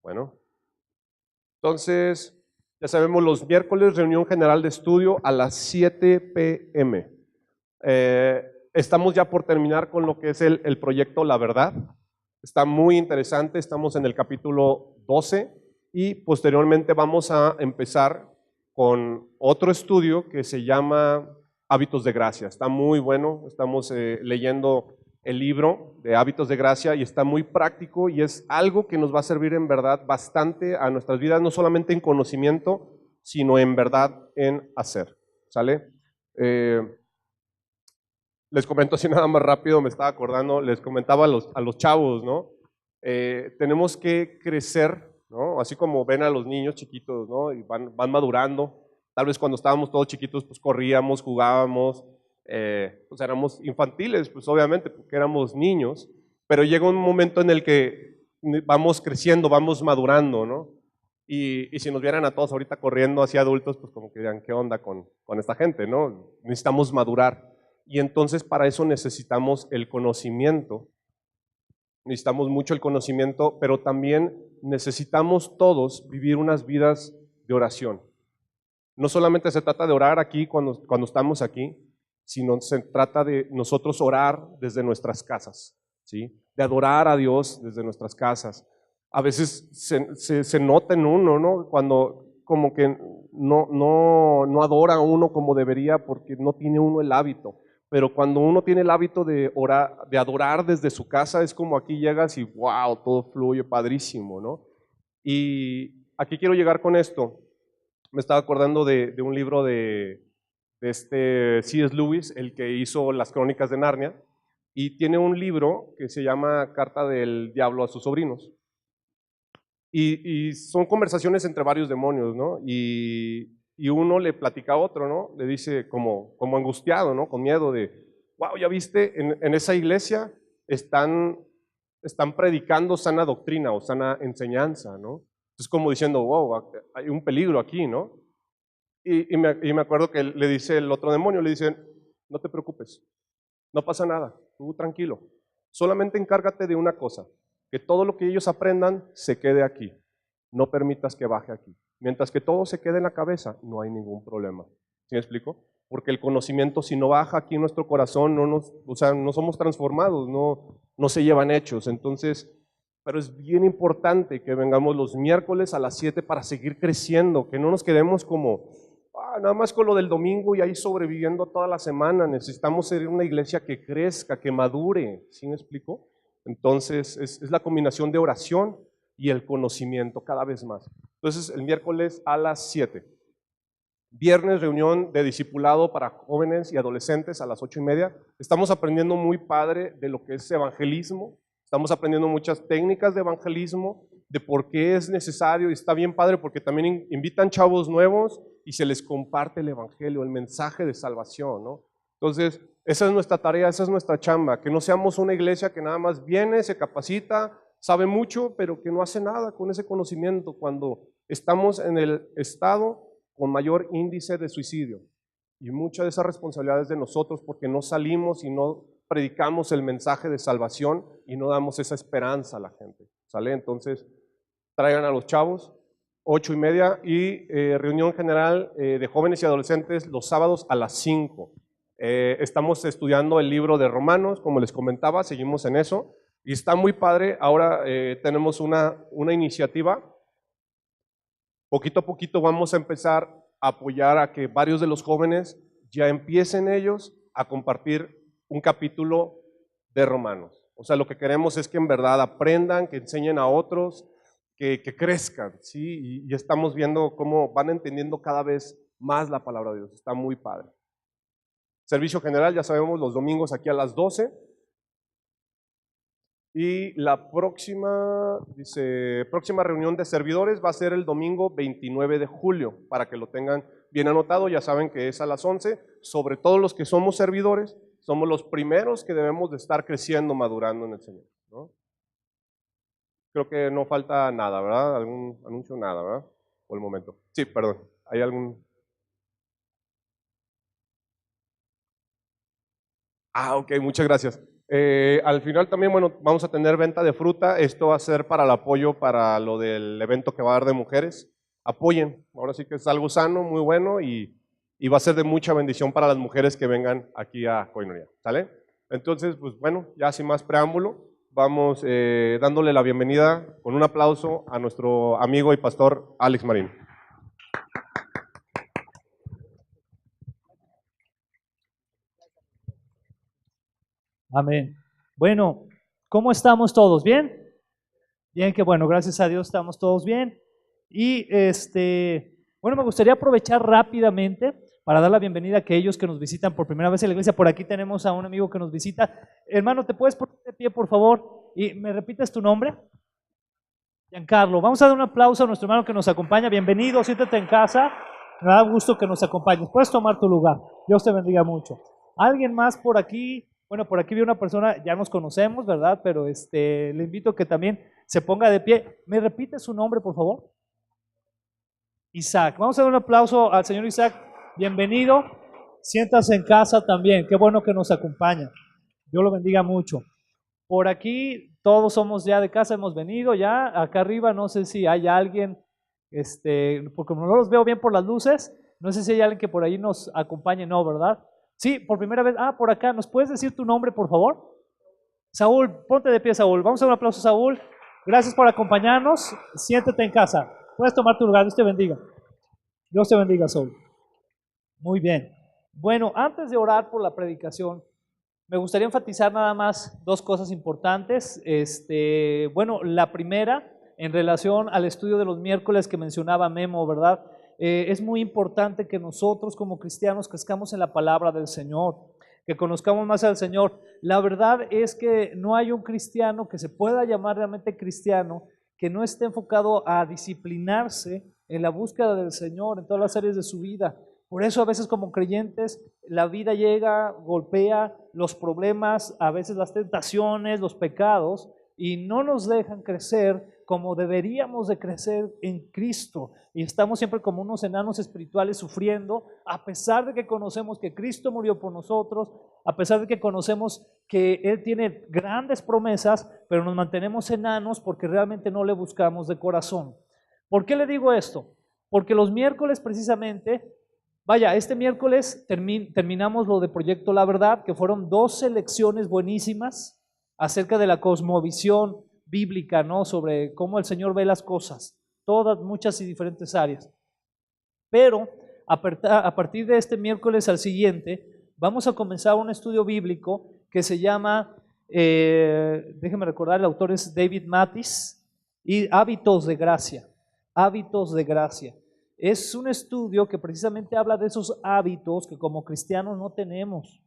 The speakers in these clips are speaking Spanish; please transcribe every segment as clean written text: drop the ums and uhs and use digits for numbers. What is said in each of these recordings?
Bueno, entonces, ya sabemos, los miércoles reunión general de estudio a las 7 p.m. Estamos ya por terminar con lo que es el proyecto La Verdad. Está muy interesante, estamos en el capítulo 12 y posteriormente vamos a empezar con otro estudio que se llama Hábitos de Gracia. Está muy bueno, estamos leyendo el libro de Hábitos de Gracia y está muy práctico y es algo que nos va a servir en verdad bastante a nuestras vidas, no solamente en conocimiento, sino en verdad en hacer. ¿Sale? Les comento así nada más rápido, me estaba acordando, les comentaba a los chavos, ¿no? Tenemos que crecer, ¿no? Así como ven a los niños chiquitos, ¿no? Y van madurando. Tal vez cuando estábamos todos chiquitos, pues corríamos, jugábamos, pues éramos infantiles, pues obviamente, porque éramos niños, pero llega un momento en el que vamos creciendo, vamos madurando, ¿no? Y si nos vieran a todos ahorita corriendo hacia adultos, pues como que dirían, ¿qué onda con esta gente, no? Necesitamos madurar. Y entonces para eso necesitamos el conocimiento, necesitamos mucho el conocimiento, pero también necesitamos todos vivir unas vidas de oración. No solamente se trata de orar aquí cuando estamos aquí, sino se trata de nosotros orar desde nuestras casas, ¿sí? De adorar a Dios desde nuestras casas. A veces se nota en uno, ¿no? Cuando como que no adora a uno como debería porque no tiene uno el hábito. Pero cuando uno tiene el hábito de orar, de adorar desde su casa, es como aquí llegas y wow, todo fluye padrísimo, ¿no? Y aquí quiero llegar con esto. Me estaba acordando de un libro de este C.S. Lewis, el que hizo las Crónicas de Narnia, y tiene un libro que se llama Carta del Diablo a sus sobrinos. Y son conversaciones entre varios demonios, ¿no? Y uno le platica a otro, ¿no? Le dice como angustiado, ¿no? Con miedo de, wow, ya viste, en esa iglesia están predicando sana doctrina o sana enseñanza, ¿no? Es como diciendo, wow, hay un peligro aquí, ¿no? Y me acuerdo que le dice el otro demonio, le dice, no te preocupes, no pasa nada, tú tranquilo, solamente encárgate de una cosa, que todo lo que ellos aprendan se quede aquí, no permitas que baje aquí. Mientras que todo se quede en la cabeza, no hay ningún problema. ¿Sí me explico? Porque el conocimiento, si no baja aquí en nuestro corazón, no somos transformados, no se llevan hechos. Entonces, pero es bien importante que vengamos los miércoles a las 7 para seguir creciendo, que no nos quedemos como, nada más con lo del domingo y ahí sobreviviendo toda la semana. Necesitamos ser una iglesia que crezca, que madure. ¿Sí me explico? Entonces, es la combinación de oración y el conocimiento cada vez más. Entonces, el miércoles a las 7. Viernes, reunión de discipulado para jóvenes y adolescentes a las 8:30. Estamos aprendiendo muy padre de lo que es evangelismo. Estamos aprendiendo muchas técnicas de evangelismo, de por qué es necesario, y está bien padre porque también invitan chavos nuevos y se les comparte el evangelio, el mensaje de salvación, ¿no? Entonces, esa es nuestra tarea, esa es nuestra chamba, que no seamos una iglesia que nada más viene, se capacita, sabe mucho, pero que no hace nada con ese conocimiento cuando estamos en el estado con mayor índice de suicidio. Y mucha de esa responsabilidad es de nosotros porque no salimos y no predicamos el mensaje de salvación y no damos esa esperanza a la gente. ¿Sale? Entonces, traigan a los chavos, 8:30 y reunión general de jóvenes y adolescentes los sábados a las 5. Estamos estudiando el libro de Romanos, como les comentaba, seguimos en eso. Y está muy padre, ahora tenemos una iniciativa. Poquito a poquito vamos a empezar a apoyar a que varios de los jóvenes ya empiecen ellos a compartir un capítulo de Romanos. O sea, lo que queremos es que en verdad aprendan, que enseñen a otros, que crezcan, ¿sí? Y estamos viendo cómo van entendiendo cada vez más la palabra de Dios. Está muy padre. Servicio general, ya sabemos, los domingos aquí a las 12. Y la próxima reunión de servidores va a ser el domingo 29 de julio, para que lo tengan bien anotado, ya saben que es a las 11, sobre todo los que somos servidores, somos los primeros que debemos de estar creciendo, madurando en el Señor, ¿no? Creo que no falta nada, ¿verdad? ¿Algún anuncio? Nada, ¿verdad? Por el momento. Sí, perdón, ¿hay algún? Ok, muchas gracias. Al final también, bueno, vamos a tener venta de fruta. Esto va a ser para el apoyo para lo del evento que va a haber de mujeres. Apoyen, ahora sí que es algo sano, muy bueno y va a ser de mucha bendición para las mujeres que vengan aquí a Koinonia, ¿sale? Entonces, pues bueno, ya sin más preámbulo, vamos dándole la bienvenida con un aplauso a nuestro amigo y pastor Alex Marín. Amén. Bueno, ¿cómo estamos todos? ¿Bien? Bien, que bueno, gracias a Dios estamos todos bien. Y bueno, me gustaría aprovechar rápidamente para dar la bienvenida a aquellos que nos visitan por primera vez en la iglesia. Por aquí tenemos a un amigo que nos visita. Hermano, ¿te puedes poner de pie, por favor? ¿Y me repites tu nombre? Giancarlo. Vamos a dar un aplauso a nuestro hermano que nos acompaña. Bienvenido, siéntate en casa. Me da gusto que nos acompañes. Puedes tomar tu lugar. Dios te bendiga mucho. ¿Alguien más por aquí? Bueno, por aquí vi una persona, ya nos conocemos, ¿verdad? Pero le invito a que también se ponga de pie. ¿Me repite su nombre, por favor? Isaac. Vamos a dar un aplauso al señor Isaac. Bienvenido. Siéntase en casa también. Qué bueno que nos acompaña. Dios lo bendiga mucho. Por aquí todos somos ya de casa, hemos venido ya. Acá arriba no sé si hay alguien, porque como no los veo bien por las luces, no sé si hay alguien que por ahí nos acompañe, no, ¿verdad? Sí, por primera vez. Ah, por acá. ¿Nos puedes decir tu nombre, por favor? Saúl, ponte de pie, Saúl. Vamos a dar un aplauso, Saúl. Gracias por acompañarnos. Siéntete en casa. Puedes tomar tu lugar. Dios te bendiga. Dios te bendiga, Saúl. Muy bien. Bueno, antes de orar por la predicación, me gustaría enfatizar nada más dos cosas importantes. Bueno, la primera, en relación al estudio de los miércoles que mencionaba Memo, ¿verdad? Es muy importante que nosotros como cristianos crezcamos en la palabra del Señor, que conozcamos más al Señor. La verdad es que no hay un cristiano que se pueda llamar realmente cristiano que no esté enfocado a disciplinarse en la búsqueda del Señor en todas las áreas de su vida. Por eso a veces como creyentes la vida llega, golpea los problemas, a veces las tentaciones, los pecados, y no nos dejan crecer como deberíamos de crecer en Cristo. Y estamos siempre como unos enanos espirituales sufriendo, a pesar de que conocemos que Cristo murió por nosotros, a pesar de que conocemos que Él tiene grandes promesas, pero nos mantenemos enanos porque realmente no le buscamos de corazón. ¿Por qué le digo esto? Porque los miércoles precisamente, vaya, este miércoles terminamos lo de Proyecto La Verdad, que fueron 2 lecciones buenísimas acerca de la cosmovisión bíblica, ¿no? Sobre cómo el Señor ve las cosas, todas, muchas y diferentes áreas. Pero a partir de este miércoles al siguiente, vamos a comenzar un estudio bíblico que se llama, déjeme recordar, el autor es David Mathis, y Hábitos de Gracia. Hábitos de Gracia. Es un estudio que precisamente habla de esos hábitos que como cristianos no tenemos,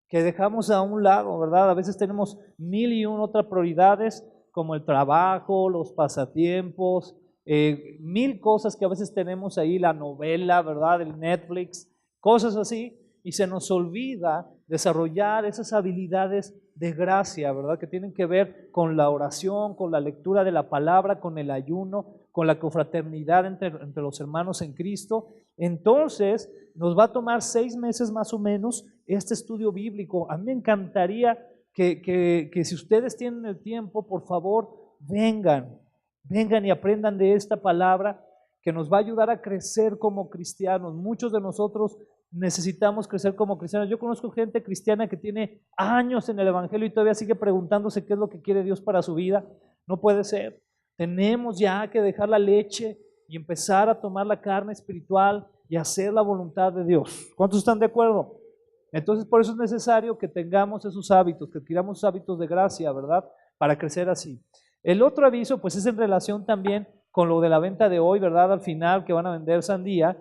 que dejamos a un lado, ¿verdad? A veces tenemos 1001 otras prioridades, como el trabajo, los pasatiempos, 1000 cosas que a veces tenemos ahí, la novela, ¿verdad? El Netflix, cosas así, y se nos olvida desarrollar esas habilidades de gracia, ¿verdad? Que tienen que ver con la oración, con la lectura de la palabra, con el ayuno, con la confraternidad entre los hermanos en Cristo. Entonces, nos va a tomar 6 meses más o menos este estudio bíblico. A mí me encantaría que si ustedes tienen el tiempo, por favor, vengan y aprendan de esta palabra que nos va a ayudar a crecer como cristianos. Muchos de nosotros necesitamos crecer como cristianos. Yo conozco gente cristiana que tiene años en el evangelio y todavía sigue preguntándose qué es lo que quiere Dios para su vida. No puede ser. Tenemos ya que dejar la leche y empezar a tomar la carne espiritual y hacer la voluntad de Dios. ¿Cuántos están de acuerdo? Entonces, por eso es necesario que tengamos esos hábitos, que adquiramos esos hábitos de gracia, ¿verdad? Para crecer así. El otro aviso, pues es en relación también con lo de la venta de hoy, ¿verdad? Al final, que van a vender sandía,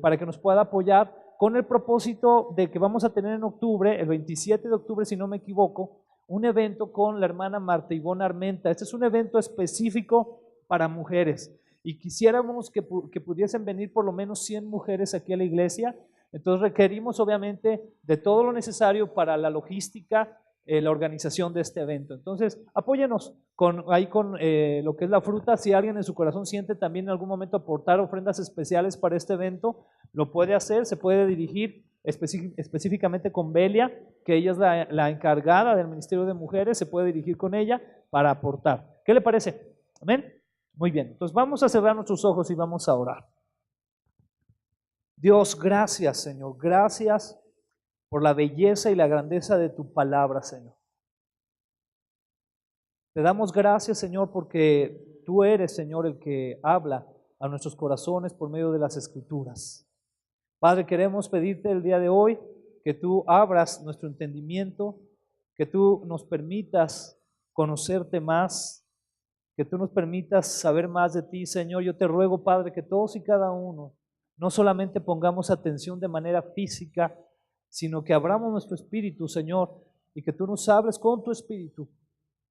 para que nos pueda apoyar, con el propósito de que vamos a tener en octubre, el 27 de octubre, si no me equivoco, un evento con la hermana Marta Ivonne Armenta. Este es un evento específico para mujeres y quisiéramos que pudiesen venir por lo menos 100 mujeres aquí a la iglesia. Entonces requerimos obviamente de todo lo necesario para la logística, la organización de este evento. Entonces apóyenos con lo que es la fruta. Si alguien en su corazón siente también en algún momento aportar ofrendas especiales para este evento, lo puede hacer, se puede dirigir específicamente con Belia, que ella es la encargada del Ministerio de Mujeres, se puede dirigir con ella para aportar. ¿Qué le parece? ¿Amén? Muy bien, entonces vamos a cerrar nuestros ojos y vamos a orar. Dios, gracias, Señor, gracias por la belleza y la grandeza de tu palabra, Señor. Te damos gracias, Señor, porque tú eres, Señor, el que habla a nuestros corazones por medio de las Escrituras. Padre, queremos pedirte el día de hoy que tú abras nuestro entendimiento, que tú nos permitas conocerte más, que tú nos permitas saber más de ti, Señor. Yo te ruego, Padre, que todos y cada uno no solamente pongamos atención de manera física, sino que abramos nuestro espíritu, Señor, y que tú nos hables con tu espíritu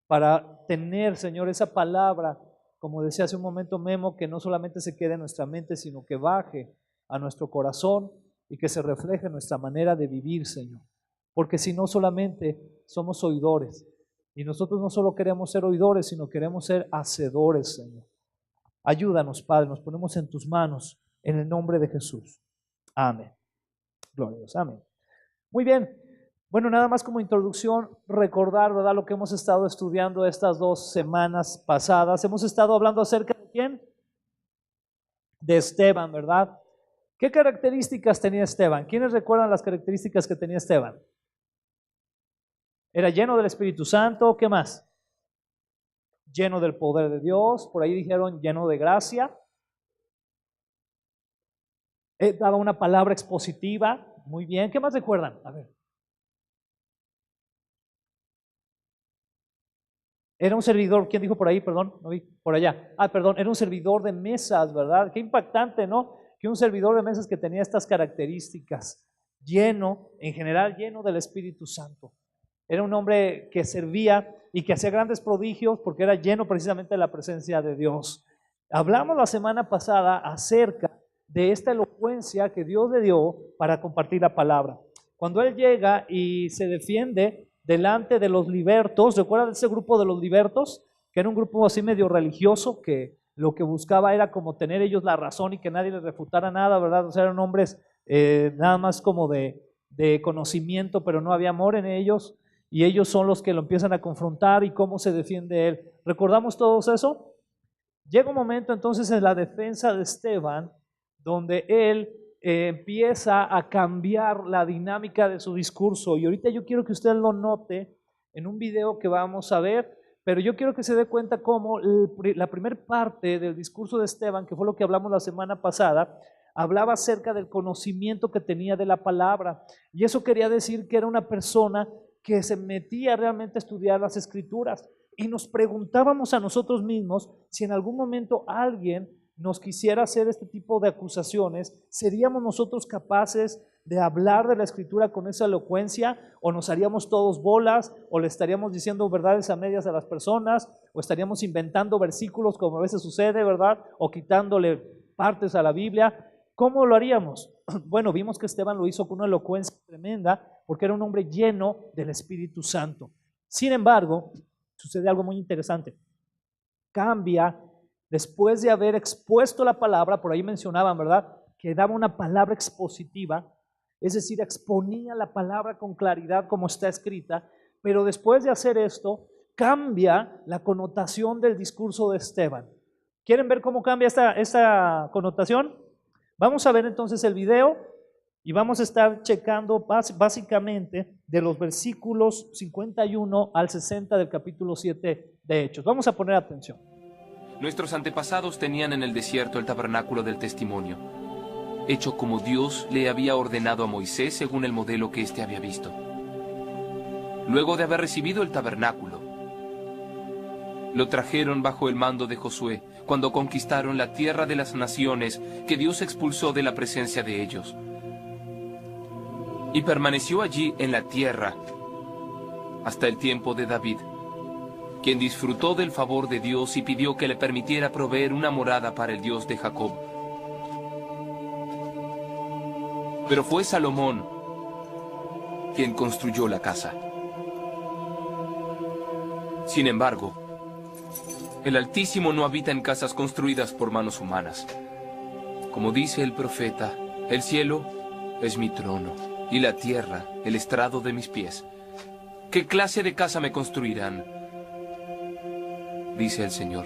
para tener, Señor, esa palabra, como decía hace un momento Memo, que no solamente se quede en nuestra mente, sino que baje a nuestro corazón y que se refleje en nuestra manera de vivir, Señor. Porque si no, solamente somos oidores. Y nosotros no solo queremos ser oidores, sino queremos ser hacedores, Señor. Ayúdanos, Padre, nos ponemos en tus manos, en el nombre de Jesús. Amén. Gloria a Dios, amén. Muy bien. Bueno, nada más como introducción, recordar, ¿verdad?, lo que hemos estado estudiando estas 2 semanas pasadas. Hemos estado hablando acerca de ¿quién? De Esteban, ¿verdad? ¿Qué características tenía Esteban? ¿Quiénes recuerdan las características que tenía Esteban? Era lleno del Espíritu Santo, ¿qué más? Lleno del poder de Dios, por ahí dijeron lleno de gracia. Daba una palabra expositiva, muy bien. ¿Qué más recuerdan? A ver. Era un servidor, ¿quién dijo por ahí? Perdón, no vi, por allá. Perdón, era un servidor de mesas, ¿verdad? Qué impactante, ¿no? Que un servidor de mesas que tenía estas características, lleno, en general lleno del Espíritu Santo. Era un hombre que servía y que hacía grandes prodigios porque era lleno precisamente de la presencia de Dios. Hablamos la semana pasada acerca de esta elocuencia que Dios le dio para compartir la palabra. Cuando él llega y se defiende delante de los libertos, ¿recuerdan ese grupo de los libertos? Que era un grupo así medio religioso que lo que buscaba era como tener ellos la razón y que nadie les refutara nada, ¿verdad? O sea, eran hombres nada más como de conocimiento, pero no había amor en ellos, y ellos son los que lo empiezan a confrontar y cómo se defiende él. ¿Recordamos todos eso? Llega un momento entonces en la defensa de Esteban donde él empieza a cambiar la dinámica de su discurso, y ahorita yo quiero que usted lo note en un video que vamos a ver, pero yo quiero que se dé cuenta cómo la primera parte del discurso de Esteban, que fue lo que hablamos la semana pasada, hablaba acerca del conocimiento que tenía de la palabra, y eso quería decir que era una persona que se metía realmente a estudiar las Escrituras, y nos preguntábamos a nosotros mismos si en algún momento alguien nos quisiera hacer este tipo de acusaciones, ¿seríamos nosotros capaces de hablar de la Escritura con esa elocuencia? ¿O nos haríamos todos bolas? ¿O le estaríamos diciendo verdades a medias a las personas? ¿O estaríamos inventando versículos como a veces sucede, verdad? ¿O quitándole partes a la Biblia? ¿Cómo lo haríamos? Bueno, vimos que Esteban lo hizo con una elocuencia tremenda porque era un hombre lleno del Espíritu Santo. Sin embargo, sucede algo muy interesante. Cambia. Después de haber expuesto la palabra, por ahí mencionaban, ¿verdad?, que daba una palabra expositiva, es decir, exponía la palabra con claridad como está escrita, pero después de hacer esto, cambia la connotación del discurso de Esteban. ¿Quieren ver cómo cambia esta connotación? Vamos a ver entonces el video y vamos a estar checando básicamente de los versículos 51 al 60 del capítulo 7 de Hechos. Vamos a poner atención. Nuestros antepasados tenían en el desierto el tabernáculo del testimonio, hecho como Dios le había ordenado a Moisés según el modelo que éste había visto. Luego de haber recibido el tabernáculo, lo trajeron bajo el mando de Josué cuando conquistaron la tierra de las naciones que Dios expulsó de la presencia de ellos. Y permaneció allí en la tierra hasta el tiempo de David, quien disfrutó del favor de Dios y pidió que le permitiera proveer una morada para el Dios de Jacob. Pero fue Salomón quien construyó la casa. Sin embargo, el Altísimo no habita en casas construidas por manos humanas. Como dice el profeta, el cielo es mi trono y la tierra el estrado de mis pies. ¿Qué clase de casa me construirán?, dice el Señor.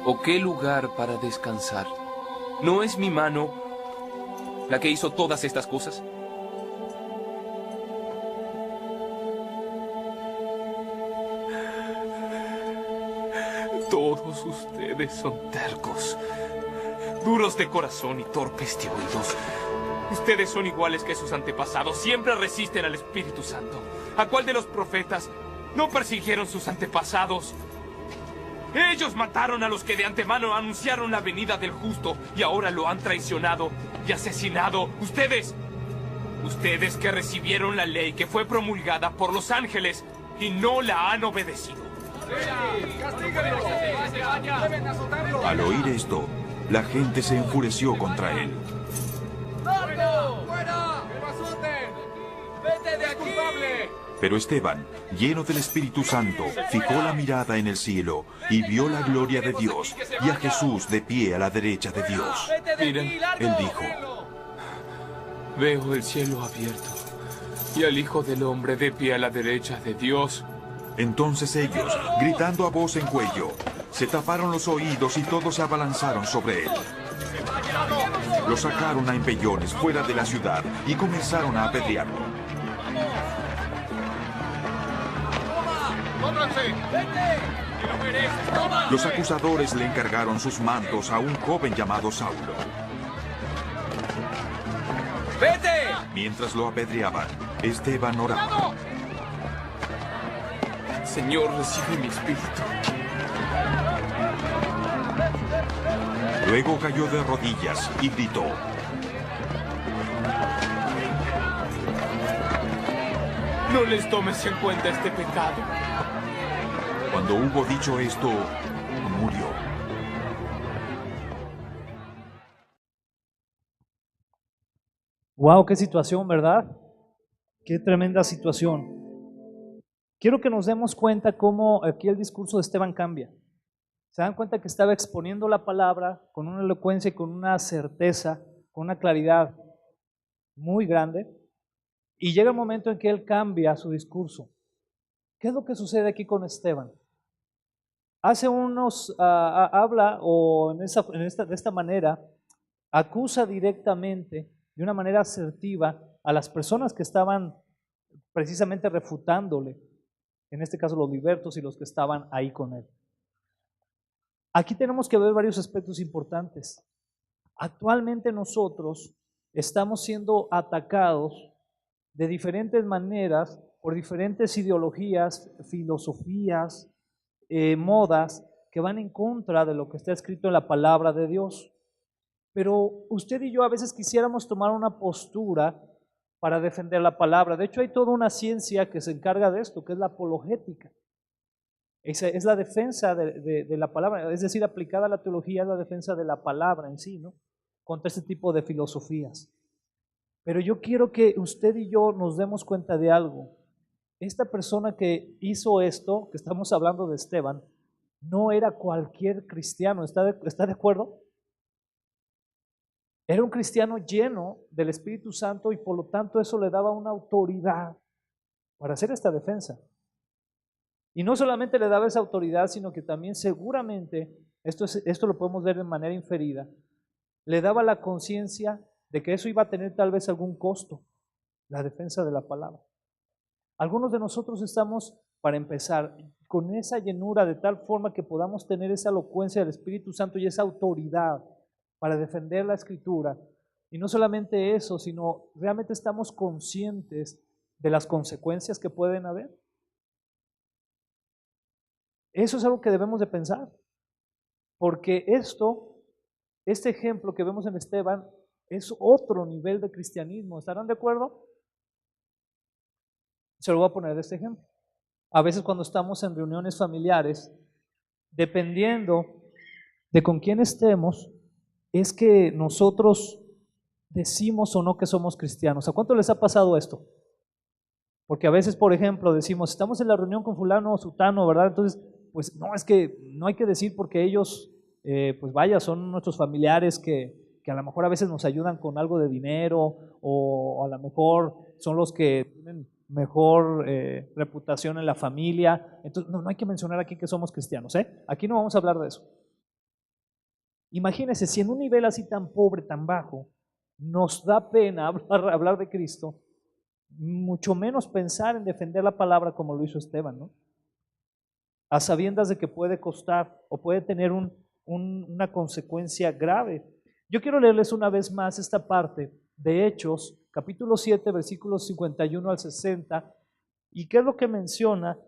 ¿O qué lugar para descansar? ¿No es mi mano la que hizo todas estas cosas? Todos ustedes son tercos, duros de corazón y torpes de oídos. Ustedes son iguales que sus antepasados, siempre resisten al Espíritu Santo. ¿A cuál de los profetas no persiguieron sus antepasados? Ellos mataron a los que de antemano anunciaron la venida del justo y ahora lo han traicionado y asesinado. Ustedes que recibieron la ley que fue promulgada por los ángeles y no la han obedecido. Al oír esto, la gente se enfureció contra él. Pero Esteban, lleno del Espíritu Santo, fijó la mirada en el cielo y vio la gloria de Dios y a Jesús de pie a la derecha de Dios. Miren, Él dijo: veo el cielo abierto y al Hijo del Hombre de pie a la derecha de Dios. Entonces ellos, gritando a voz en cuello, se taparon los oídos y todos se abalanzaron sobre él. Lo sacaron a empellones fuera de la ciudad y comenzaron a apedrearlo. Los acusadores le encargaron sus mantos a un joven llamado Saulo. Mientras lo apedreaban, Esteban oraba: Señor, recibe mi espíritu. Luego cayó de rodillas y gritó: No les tomes en cuenta este pecado. Cuando hubo dicho esto, murió. Wow, qué situación, ¿verdad? Qué tremenda situación. Quiero que nos demos cuenta cómo aquí el discurso de Esteban cambia. Se dan cuenta que estaba exponiendo la palabra con una elocuencia y con una certeza, con una claridad muy grande. Y llega el momento en que él cambia su discurso. ¿Qué es lo que sucede aquí con Esteban? Hace unos, habla o de esta manera, acusa directamente, de una manera asertiva, a las personas que estaban precisamente refutándole, en este caso los libertos y los que estaban ahí con él. Aquí tenemos que ver varios aspectos importantes. Actualmente nosotros estamos siendo atacados de diferentes maneras por diferentes ideologías, filosofías, modas que van en contra de lo que está escrito en la palabra de Dios. Pero usted y yo a veces quisiéramos tomar una postura para defender la palabra. De hecho, hay toda una ciencia que se encarga de esto, que es la apologética. Es la defensa de la palabra, es decir, aplicada a la teología, es la defensa de la palabra en sí, ¿no? Contra este tipo de filosofías. Pero yo quiero que usted y yo nos demos cuenta de algo. Esta persona que hizo esto, que estamos hablando de Esteban, no era cualquier cristiano, ¿está de acuerdo? Era un cristiano lleno del Espíritu Santo y por lo tanto eso le daba una autoridad para hacer esta defensa. Y no solamente le daba esa autoridad, sino que también seguramente, esto lo podemos ver de manera inferida, le daba la conciencia de que eso iba a tener tal vez algún costo, la defensa de la palabra. Algunos de nosotros estamos, para empezar, con esa llenura de tal forma que podamos tener esa elocuencia del Espíritu Santo y esa autoridad para defender la Escritura. Y no solamente eso, sino realmente estamos conscientes de las consecuencias que pueden haber. Eso es algo que debemos de pensar, porque este ejemplo que vemos en Esteban es otro nivel de cristianismo. ¿Estarán de acuerdo? Se lo voy a poner de este ejemplo. A veces cuando estamos en reuniones familiares, dependiendo de con quién estemos, es que nosotros decimos o no que somos cristianos. ¿A cuánto les ha pasado esto? Porque a veces, por ejemplo, decimos, estamos en la reunión con fulano o sutano, ¿verdad? Entonces, pues no, es que no hay que decir porque ellos, pues vaya, son nuestros familiares que que a lo mejor a veces nos ayudan con algo de dinero o a lo mejor son los que tienen mejor reputación en la familia. Entonces, no hay que mencionar aquí que somos cristianos, ¿eh? Aquí no vamos a hablar de eso. Imagínense, si en un nivel así tan pobre, tan bajo, nos da pena hablar de Cristo, mucho menos pensar en defender la palabra como lo hizo Esteban, ¿no? A sabiendas de que puede costar o puede tener una consecuencia grave. Yo quiero leerles una vez más esta parte de Hechos, capítulo 7, versículos 51 al 60, y qué es lo que menciona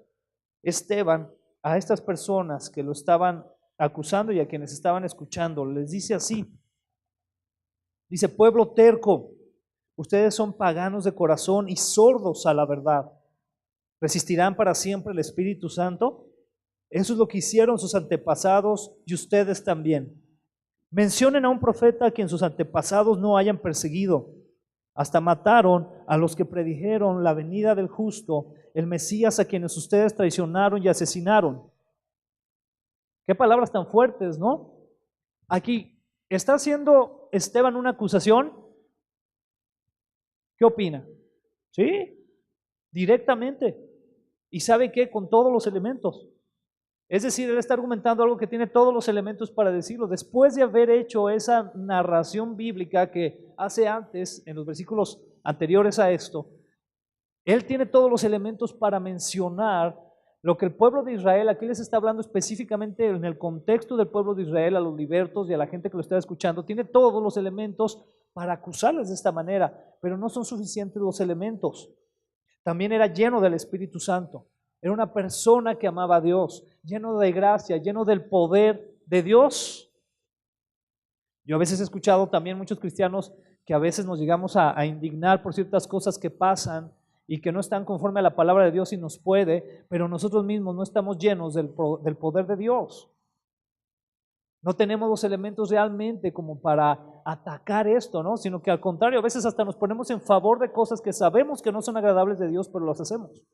Esteban a estas personas que lo estaban acusando y a quienes estaban escuchando. Les dice así, dice: pueblo terco, ustedes son paganos de corazón y sordos a la verdad. ¿Resistirán para siempre el Espíritu Santo? Eso es lo que hicieron sus antepasados y ustedes también. Mencionen a un profeta a quien sus antepasados no hayan perseguido. Hasta mataron a los que predijeron la venida del justo, el Mesías, a quienes ustedes traicionaron y asesinaron. Qué palabras tan fuertes, ¿no? Aquí, ¿está haciendo Esteban una acusación? ¿Qué opina? ¿Sí? Directamente. ¿Y sabe qué? Con todos los elementos. Es decir, él está argumentando algo que tiene todos los elementos para decirlo. Después de haber hecho esa narración bíblica que hace antes, en los versículos anteriores a esto, él tiene todos los elementos para mencionar lo que el pueblo de Israel, aquí les está hablando específicamente en el contexto del pueblo de Israel, a los libertos y a la gente que lo está escuchando, tiene todos los elementos para acusarles de esta manera, pero no son suficientes los elementos. También era lleno del Espíritu Santo. Era una persona que amaba a Dios, lleno de gracia, lleno del poder de Dios. Yo a veces he escuchado también muchos cristianos que a veces nos llegamos a indignar por ciertas cosas que pasan y que no están conforme a la palabra de Dios y nos puede, pero nosotros mismos no estamos llenos del poder de Dios. No tenemos los elementos realmente como para atacar esto, ¿no? Sino que al contrario, a veces hasta nos ponemos en favor de cosas que sabemos que no son agradables de Dios, pero las hacemos.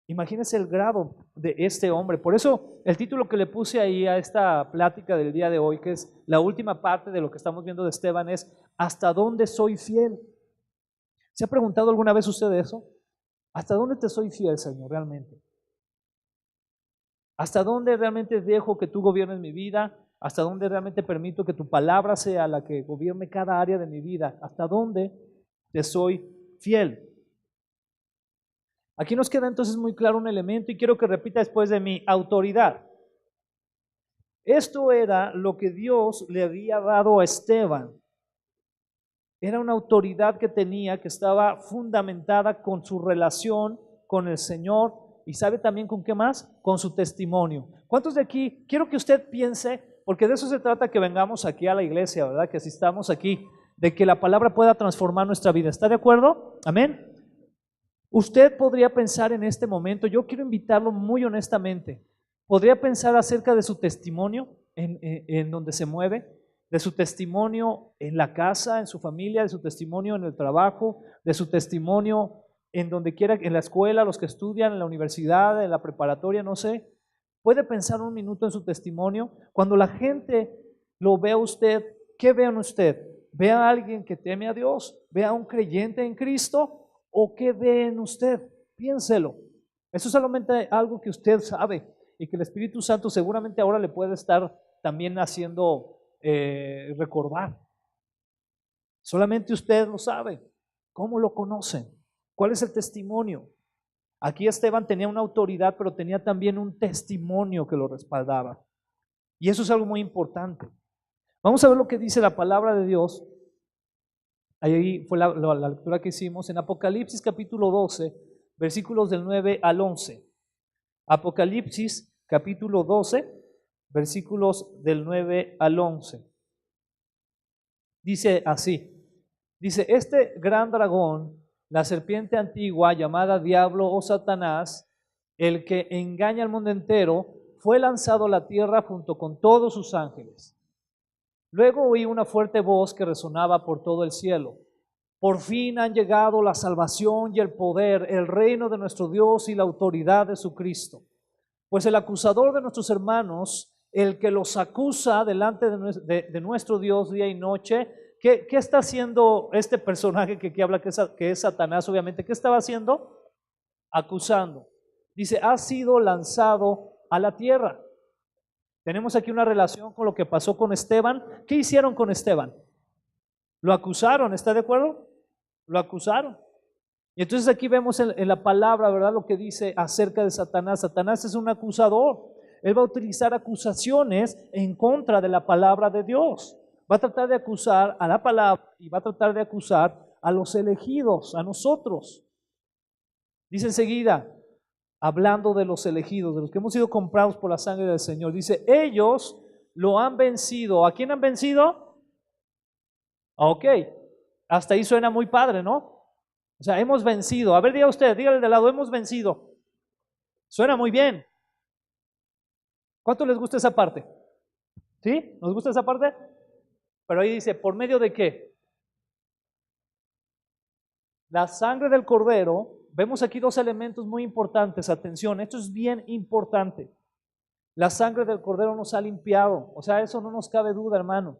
Imagínense el grado de este hombre. Por eso el título que le puse ahí a esta plática del día de hoy, que es la última parte de lo que estamos viendo de Esteban, es ¿hasta dónde soy fiel? ¿Se ha preguntado alguna vez usted eso? ¿Hasta dónde te soy fiel, Señor, realmente? ¿Hasta dónde realmente dejo que tú gobiernes mi vida? ¿Hasta dónde realmente permito que tu palabra sea la que gobierne cada área de mi vida? ¿Hasta dónde te soy fiel? Aquí nos queda entonces muy claro un elemento y quiero que repita después de mí: autoridad. Esto era lo que Dios le había dado a Esteban. Era una autoridad que tenía, que estaba fundamentada con su relación con el Señor y sabe también con qué más, con su testimonio. ¿Cuántos de aquí? Quiero que usted piense, porque de eso se trata que vengamos aquí a la iglesia, ¿verdad? Que asistamos aquí, de que la palabra pueda transformar nuestra vida. ¿Está de acuerdo? Amén. Usted podría pensar en este momento, yo quiero invitarlo muy honestamente, podría pensar acerca de su testimonio en donde se mueve, de su testimonio en la casa, en su familia, de su testimonio en el trabajo, de su testimonio en donde quiera, en la escuela, los que estudian, en la universidad, en la preparatoria, no sé. Puede pensar un minuto en su testimonio. Cuando la gente lo ve a usted, ¿qué ve en usted? ¿Ve a alguien que teme a Dios? ¿Ve a un creyente en Cristo? ¿O qué ve en usted? Piénselo. Eso es solamente algo que usted sabe y que el Espíritu Santo seguramente ahora le puede estar también haciendo recordar. Solamente usted lo sabe. ¿Cómo lo conocen? ¿Cuál es el testimonio? Aquí Esteban tenía una autoridad, pero tenía también un testimonio que lo respaldaba. Y eso es algo muy importante. Vamos a ver lo que dice la palabra de Dios. Ahí fue la lectura que hicimos en Apocalipsis capítulo 12, versículos del 9 al 11. Apocalipsis capítulo 12, versículos del 9 al 11. Dice así, dice: este gran dragón, la serpiente antigua llamada Diablo o Satanás, el que engaña al mundo entero, fue lanzado a la tierra junto con todos sus ángeles. Luego oí una fuerte voz que resonaba por todo el cielo: por fin han llegado la salvación y el poder, el reino de nuestro Dios y la autoridad de su Cristo. Pues el acusador de nuestros hermanos, el que los acusa delante de nuestro Dios día y noche. ¿Qué está haciendo este personaje que aquí habla, que es Satanás, obviamente? ¿Qué estaba haciendo? Acusando. Dice, ha sido lanzado a la tierra. Tenemos aquí una relación con lo que pasó con Esteban. ¿Qué hicieron con Esteban? Lo acusaron, ¿está de acuerdo? Lo acusaron. Y entonces aquí vemos en la palabra, ¿verdad? Lo que dice acerca de Satanás. Satanás es un acusador. Él va a utilizar acusaciones en contra de la palabra de Dios. Va a tratar de acusar a la palabra y va a tratar de acusar a los elegidos, a nosotros. Dice enseguida, hablando de los elegidos, de los que hemos sido comprados por la sangre del Señor, dice, ellos lo han vencido. ¿A quién han vencido? Ok, hasta ahí suena muy padre, ¿no? O sea, hemos vencido. A ver, diga usted, dígale de lado, hemos vencido. Suena muy bien. ¿Cuánto les gusta esa parte? ¿Sí? ¿Nos gusta esa parte? Pero ahí dice, ¿por medio de qué? La sangre del Cordero. Vemos aquí dos elementos muy importantes. Atención, esto es bien importante. La sangre del Cordero nos ha limpiado. O sea, eso no nos cabe duda, hermano.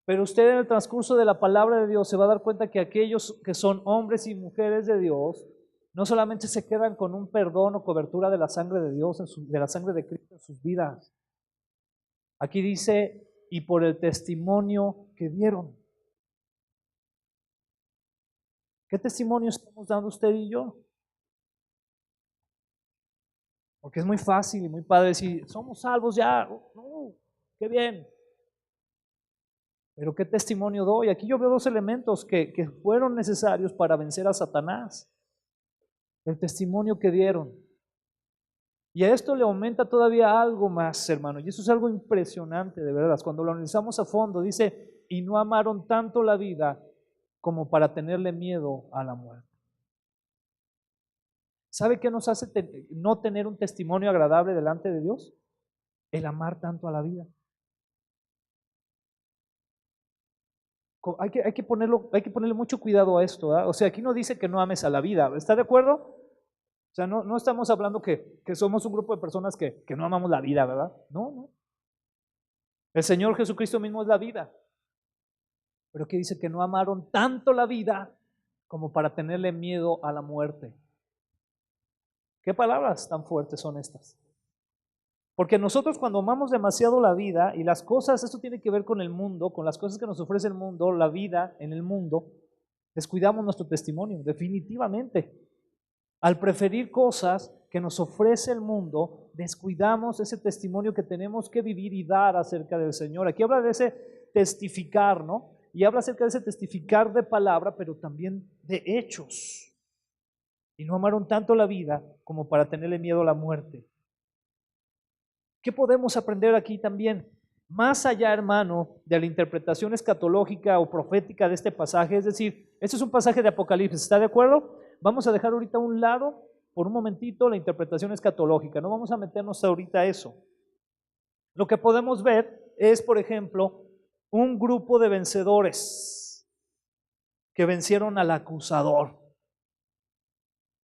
Pero usted en el transcurso de la palabra de Dios se va a dar cuenta que aquellos que son hombres y mujeres de Dios no solamente se quedan con un perdón o cobertura de la sangre de Dios, de la sangre de Cristo en sus vidas. Aquí dice, y por el testimonio que dieron. ¿Qué testimonio estamos dando usted y yo? Porque es muy fácil y muy padre decir, somos salvos ya. No, qué bien. Pero ¿qué testimonio doy? Aquí yo veo dos elementos que fueron necesarios para vencer a Satanás. El testimonio que dieron. Y a esto le aumenta todavía algo más, hermano. Y eso es algo impresionante, de verdad. Cuando lo analizamos a fondo, dice, y no amaron tanto la vida como para tenerle miedo a la muerte. ¿Sabe qué nos hace no tener un testimonio agradable delante de Dios? El amar tanto a la vida. Hay que ponerle mucho cuidado a esto, ¿verdad? O sea, aquí no dice que no ames a la vida, ¿está de acuerdo? O sea, no estamos hablando que somos un grupo de personas que no amamos la vida, ¿verdad? No. El Señor Jesucristo mismo es la vida. Pero aquí dice que no amaron tanto la vida como para tenerle miedo a la muerte. ¿Qué palabras tan fuertes son estas? Porque nosotros cuando amamos demasiado la vida y las cosas, esto tiene que ver con el mundo, con las cosas que nos ofrece el mundo, la vida en el mundo, descuidamos nuestro testimonio, definitivamente. Al preferir cosas que nos ofrece el mundo, descuidamos ese testimonio que tenemos que vivir y dar acerca del Señor. Aquí habla de ese testificar, ¿no? Y habla acerca de ese testificar de palabra, pero también de hechos. Y no amaron tanto la vida como para tenerle miedo a la muerte. ¿Qué podemos aprender aquí también? Más allá, hermano, de la interpretación escatológica o profética de este pasaje, es decir, este es un pasaje de Apocalipsis, ¿está de acuerdo? Vamos a dejar ahorita a un lado, por un momentito, la interpretación escatológica, no vamos a meternos ahorita a eso. Lo que podemos ver es, por ejemplo, un grupo de vencedores que vencieron al acusador.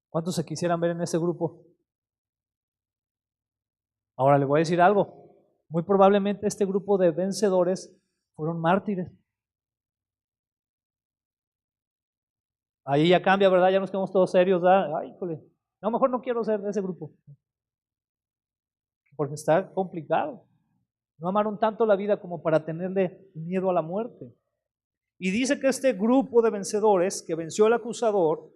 ¿Cuántos se quisieran ver en ese grupo? Ahora le voy a decir algo. Muy probablemente este grupo de vencedores fueron mártires. Ahí ya cambia, ¿verdad? Ya nos quedamos todos serios, ¿verdad? Ay, híjole. No, mejor no quiero ser de ese grupo. Porque está complicado. No amaron tanto la vida como para tenerle miedo a la muerte. Y dice que este grupo de vencedores que venció al acusador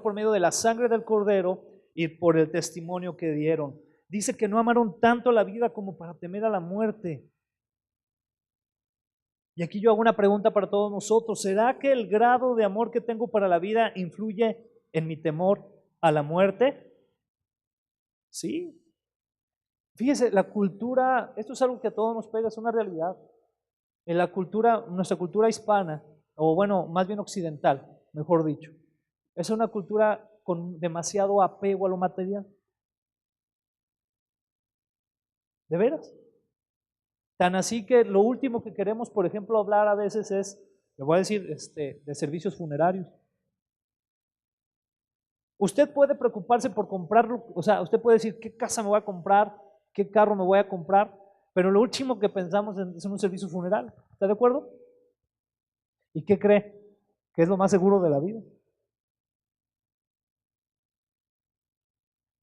por medio de la sangre del Cordero y por el testimonio que dieron. Dice que no amaron tanto la vida como para temer a la muerte. Y aquí yo hago una pregunta para todos nosotros. ¿Será que el grado de amor que tengo para la vida influye en mi temor a la muerte? Sí. Fíjese, la cultura, esto es algo que a todos nos pega, es una realidad. En la cultura, nuestra cultura hispana, o bueno, más bien occidental, mejor dicho, es una cultura con demasiado apego a lo material. ¿De veras? Tan así que lo último que queremos, por ejemplo, hablar a veces es, le voy a decir, de servicios funerarios. Usted puede preocuparse por comprarlo, o sea, usted puede decir qué casa me voy a comprar, qué carro me voy a comprar, pero lo último que pensamos es en un servicio funeral. ¿Está de acuerdo? ¿Y qué cree? Que es lo más seguro de la vida.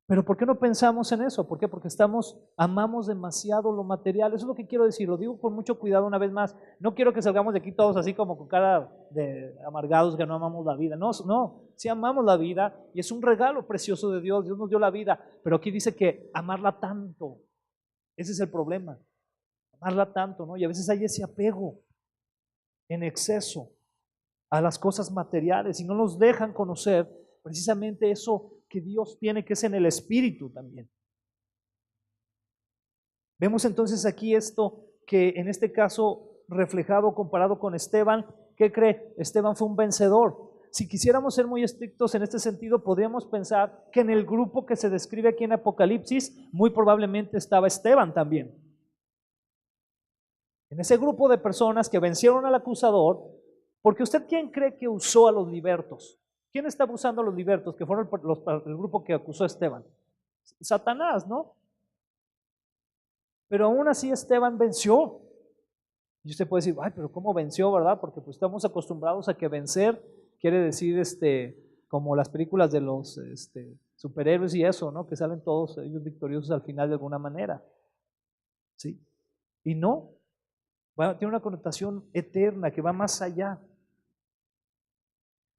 Pero ¿por qué no pensamos en eso? ¿Por qué? Porque amamos demasiado lo material. Eso es lo que quiero decir, lo digo con mucho cuidado una vez más. No quiero que salgamos de aquí todos así como con cara de amargados que no amamos la vida. No, no, sí amamos la vida y es un regalo precioso de Dios. Dios nos dio la vida, pero aquí dice que amarla tanto. Ese es el problema. Amarla tanto, ¿no? Y a veces hay ese apego en exceso a las cosas materiales y no nos dejan conocer precisamente eso que Dios tiene, que es en el espíritu también. Vemos entonces aquí esto que en este caso reflejado, comparado con Esteban. ¿Qué cree? Esteban fue un vencedor. Si quisiéramos ser muy estrictos en este sentido, podríamos pensar que en el grupo que se describe aquí en Apocalipsis, muy probablemente estaba Esteban también. En ese grupo de personas que vencieron al acusador, porque usted, ¿quién cree que usó a los libertos? ¿Quién estaba usando a los libertos, que fueron el grupo que acusó a Esteban? Satanás, ¿no? Pero aún así Esteban venció. Y usted puede decir, ay, pero ¿cómo venció, verdad? Porque pues estamos acostumbrados a que vencer quiere decir como las películas de los superhéroes y eso, ¿no? Que salen todos ellos victoriosos al final de alguna manera. ¿Sí? Y no. Tiene una connotación eterna que va más allá.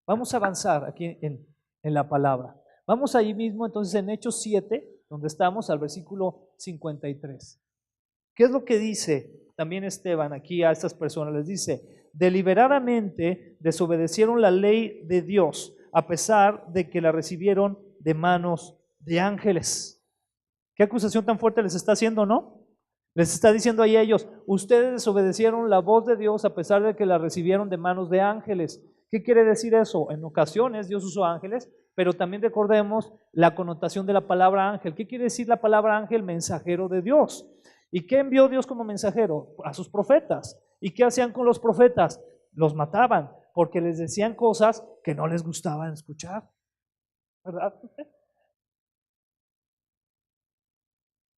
Vamos a avanzar aquí en la palabra. Vamos ahí mismo entonces en Hechos 7, donde estamos, al versículo 53. ¿Qué es lo que dice también Esteban aquí a estas personas? Les dice, deliberadamente desobedecieron la ley de Dios, a pesar de que la recibieron de manos de ángeles. ¿Qué acusación tan fuerte les está haciendo, no? Les está diciendo ahí a ellos, ustedes desobedecieron la voz de Dios a pesar de que la recibieron de manos de ángeles. ¿Qué quiere decir eso? En ocasiones Dios usó ángeles, pero también recordemos la connotación de la palabra ángel. ¿Qué quiere decir la palabra ángel? Mensajero de Dios. ¿Y qué envió Dios como mensajero? A sus profetas. ¿Y qué hacían con los profetas? Los mataban porque les decían cosas que no les gustaban escuchar. ¿Verdad?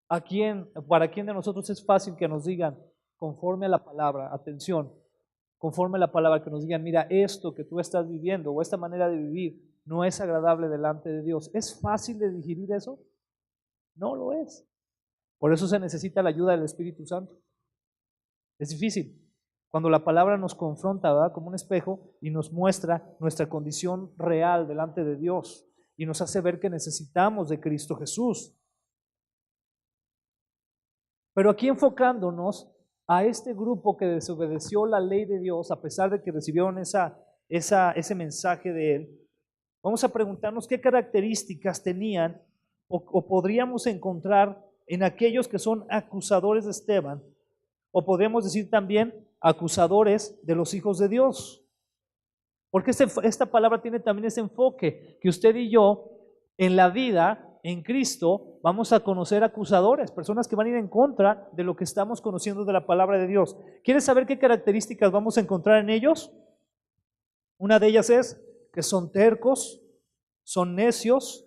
¿Para quién de nosotros es fácil que nos digan, conforme a la palabra, atención, conforme a la palabra, que nos digan, mira, esto que tú estás viviendo o esta manera de vivir no es agradable delante de Dios? ¿Es fácil de digerir eso? No lo es. Por eso se necesita la ayuda del Espíritu Santo. Es difícil. Cuando la palabra nos confronta, ¿verdad?, como un espejo y nos muestra nuestra condición real delante de Dios y nos hace ver que necesitamos de Cristo Jesús. Pero aquí enfocándonos a este grupo que desobedeció la ley de Dios a pesar de que recibieron ese mensaje de Él, vamos a preguntarnos qué características tenían o podríamos encontrar en aquellos que son acusadores de Esteban, o podríamos decir también acusadores de los hijos de Dios. Porque esta palabra tiene también ese enfoque, que usted y yo en la vida, en Cristo, vamos a conocer acusadores, personas que van a ir en contra de lo que estamos conociendo de la palabra de Dios. ¿Quieres saber qué características vamos a encontrar en ellos? Una de ellas es que son tercos, son necios,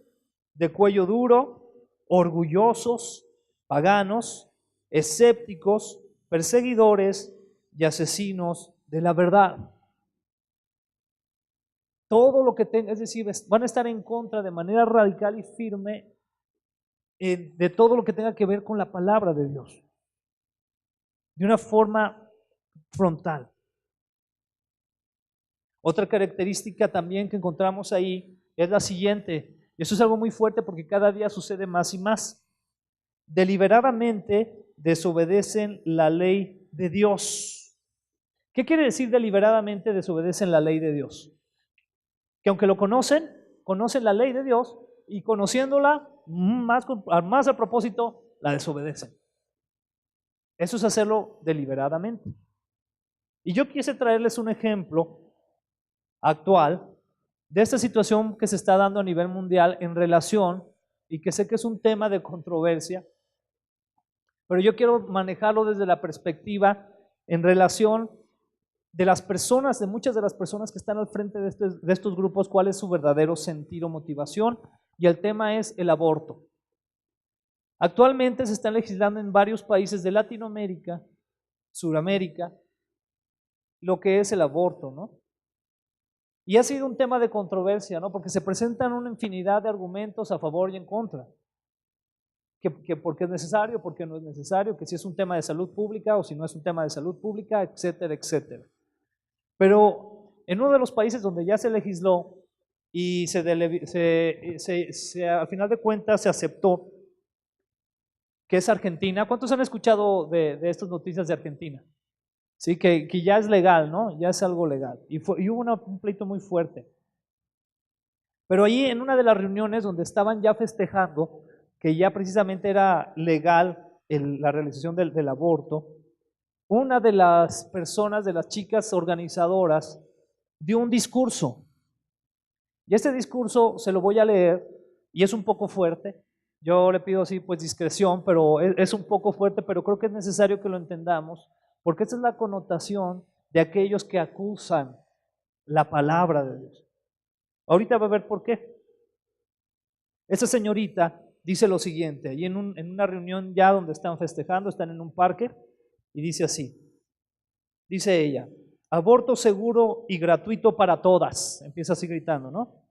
de cuello duro, orgullosos, paganos, escépticos, perseguidores y asesinos de la verdad. Todo lo que tenga, es decir, van a estar en contra de manera radical y firme de todo lo que tenga que ver con la palabra de Dios, de una forma frontal. Otra característica también que encontramos ahí es la siguiente, y eso es algo muy fuerte porque cada día sucede más y más. Deliberadamente desobedecen la ley de Dios. ¿Qué quiere decir deliberadamente desobedecen la ley de Dios? Que aunque lo conocen la ley de Dios y conociéndola más a propósito, la desobedecen. Eso es hacerlo deliberadamente. Y yo quise traerles un ejemplo actual de esta situación que se está dando a nivel mundial en relación, y que sé que es un tema de controversia, pero yo quiero manejarlo desde la perspectiva en relación de las personas, de muchas de las personas que están al frente de estos grupos, cuál es su verdadero sentido o motivación, y el tema es el aborto. Actualmente se está legislando en varios países de Latinoamérica, Suramérica, lo que es el aborto, ¿no? Y ha sido un tema de controversia, ¿no? Porque se presentan una infinidad de argumentos a favor y en contra. Que por qué es necesario, por qué no es necesario, que si es un tema de salud pública o si no es un tema de salud pública, etcétera, etcétera. Pero en uno de los países donde ya se legisló y al final de cuentas se aceptó, que es Argentina. ¿Cuántos han escuchado de estas noticias de Argentina? Sí, que ya es legal, ¿no? Ya es algo legal. Y hubo un pleito muy fuerte. Pero ahí en una de las reuniones donde estaban ya festejando que ya precisamente era legal la realización del aborto, una de las personas, de las chicas organizadoras, dio un discurso. Y este discurso se lo voy a leer y es un poco fuerte. Yo le pido así pues discreción, pero es un poco fuerte, pero creo que es necesario que lo entendamos, porque esa es la connotación de aquellos que acusan la palabra de Dios. Ahorita va a ver por qué. Esa señorita dice lo siguiente, y en una reunión ya donde están festejando, están en un parque, y dice así, dice ella, aborto seguro y gratuito para todas, empieza así gritando, ¿no?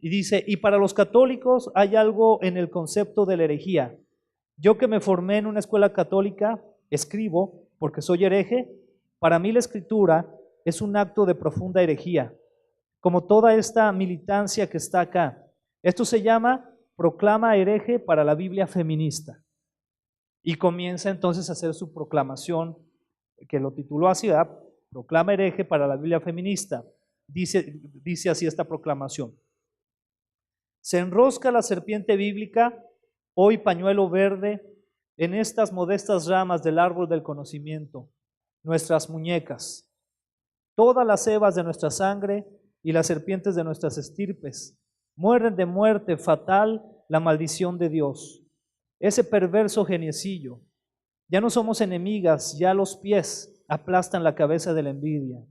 Y dice, y para los católicos hay algo en el concepto de la herejía. Yo que me formé en una escuela católica, escribo, porque soy hereje, para mí la escritura es un acto de profunda herejía, como toda esta militancia que está acá. Esto se llama proclama hereje para la Biblia feminista. Y comienza entonces a hacer su proclamación, que lo tituló así, ¿verdad? Proclama hereje para la Biblia feminista. Dice así esta proclamación. Se enrosca la serpiente bíblica, hoy pañuelo verde, en estas modestas ramas del árbol del conocimiento, nuestras muñecas, todas las cebas de nuestra sangre y las serpientes de nuestras estirpes, mueren de muerte fatal la maldición de Dios. Ese perverso geniecillo, ya no somos enemigas, ya los pies aplastan la cabeza de la envidia.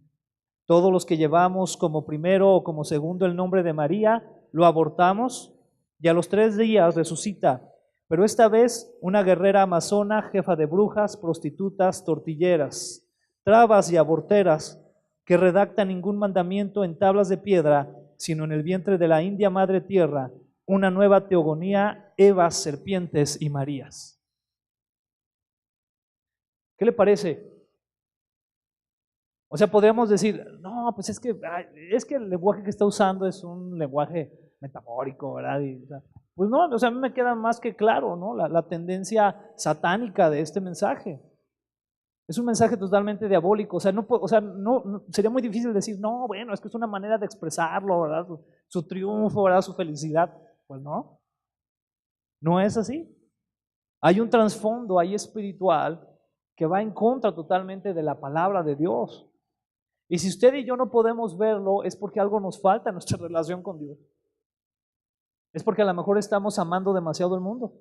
Todos los que llevamos como primero o como segundo el nombre de María, lo abortamos y a los 3 días resucita, pero esta vez una guerrera amazona, jefa de brujas, prostitutas, tortilleras, trabas y aborteras, que redacta ningún mandamiento en tablas de piedra, sino en el vientre de la India Madre Tierra, una nueva teogonía, Evas, serpientes y Marías. ¿Qué le parece? O sea, podríamos decir, no, pues es que el lenguaje que está usando es un lenguaje metafórico, ¿verdad? Pues no, o sea, a mí me queda más que claro, ¿no? La tendencia satánica de este mensaje. Es un mensaje totalmente diabólico, o sea, no sería muy difícil decir, no, bueno, es que es una manera de expresarlo, ¿verdad? Su triunfo, ¿verdad? Su felicidad. Pues no, no es así. Hay un trasfondo ahí espiritual que va en contra totalmente de la palabra de Dios. Y si usted y yo no podemos verlo, es porque algo nos falta en nuestra relación con Dios. Es porque a lo mejor estamos amando demasiado el mundo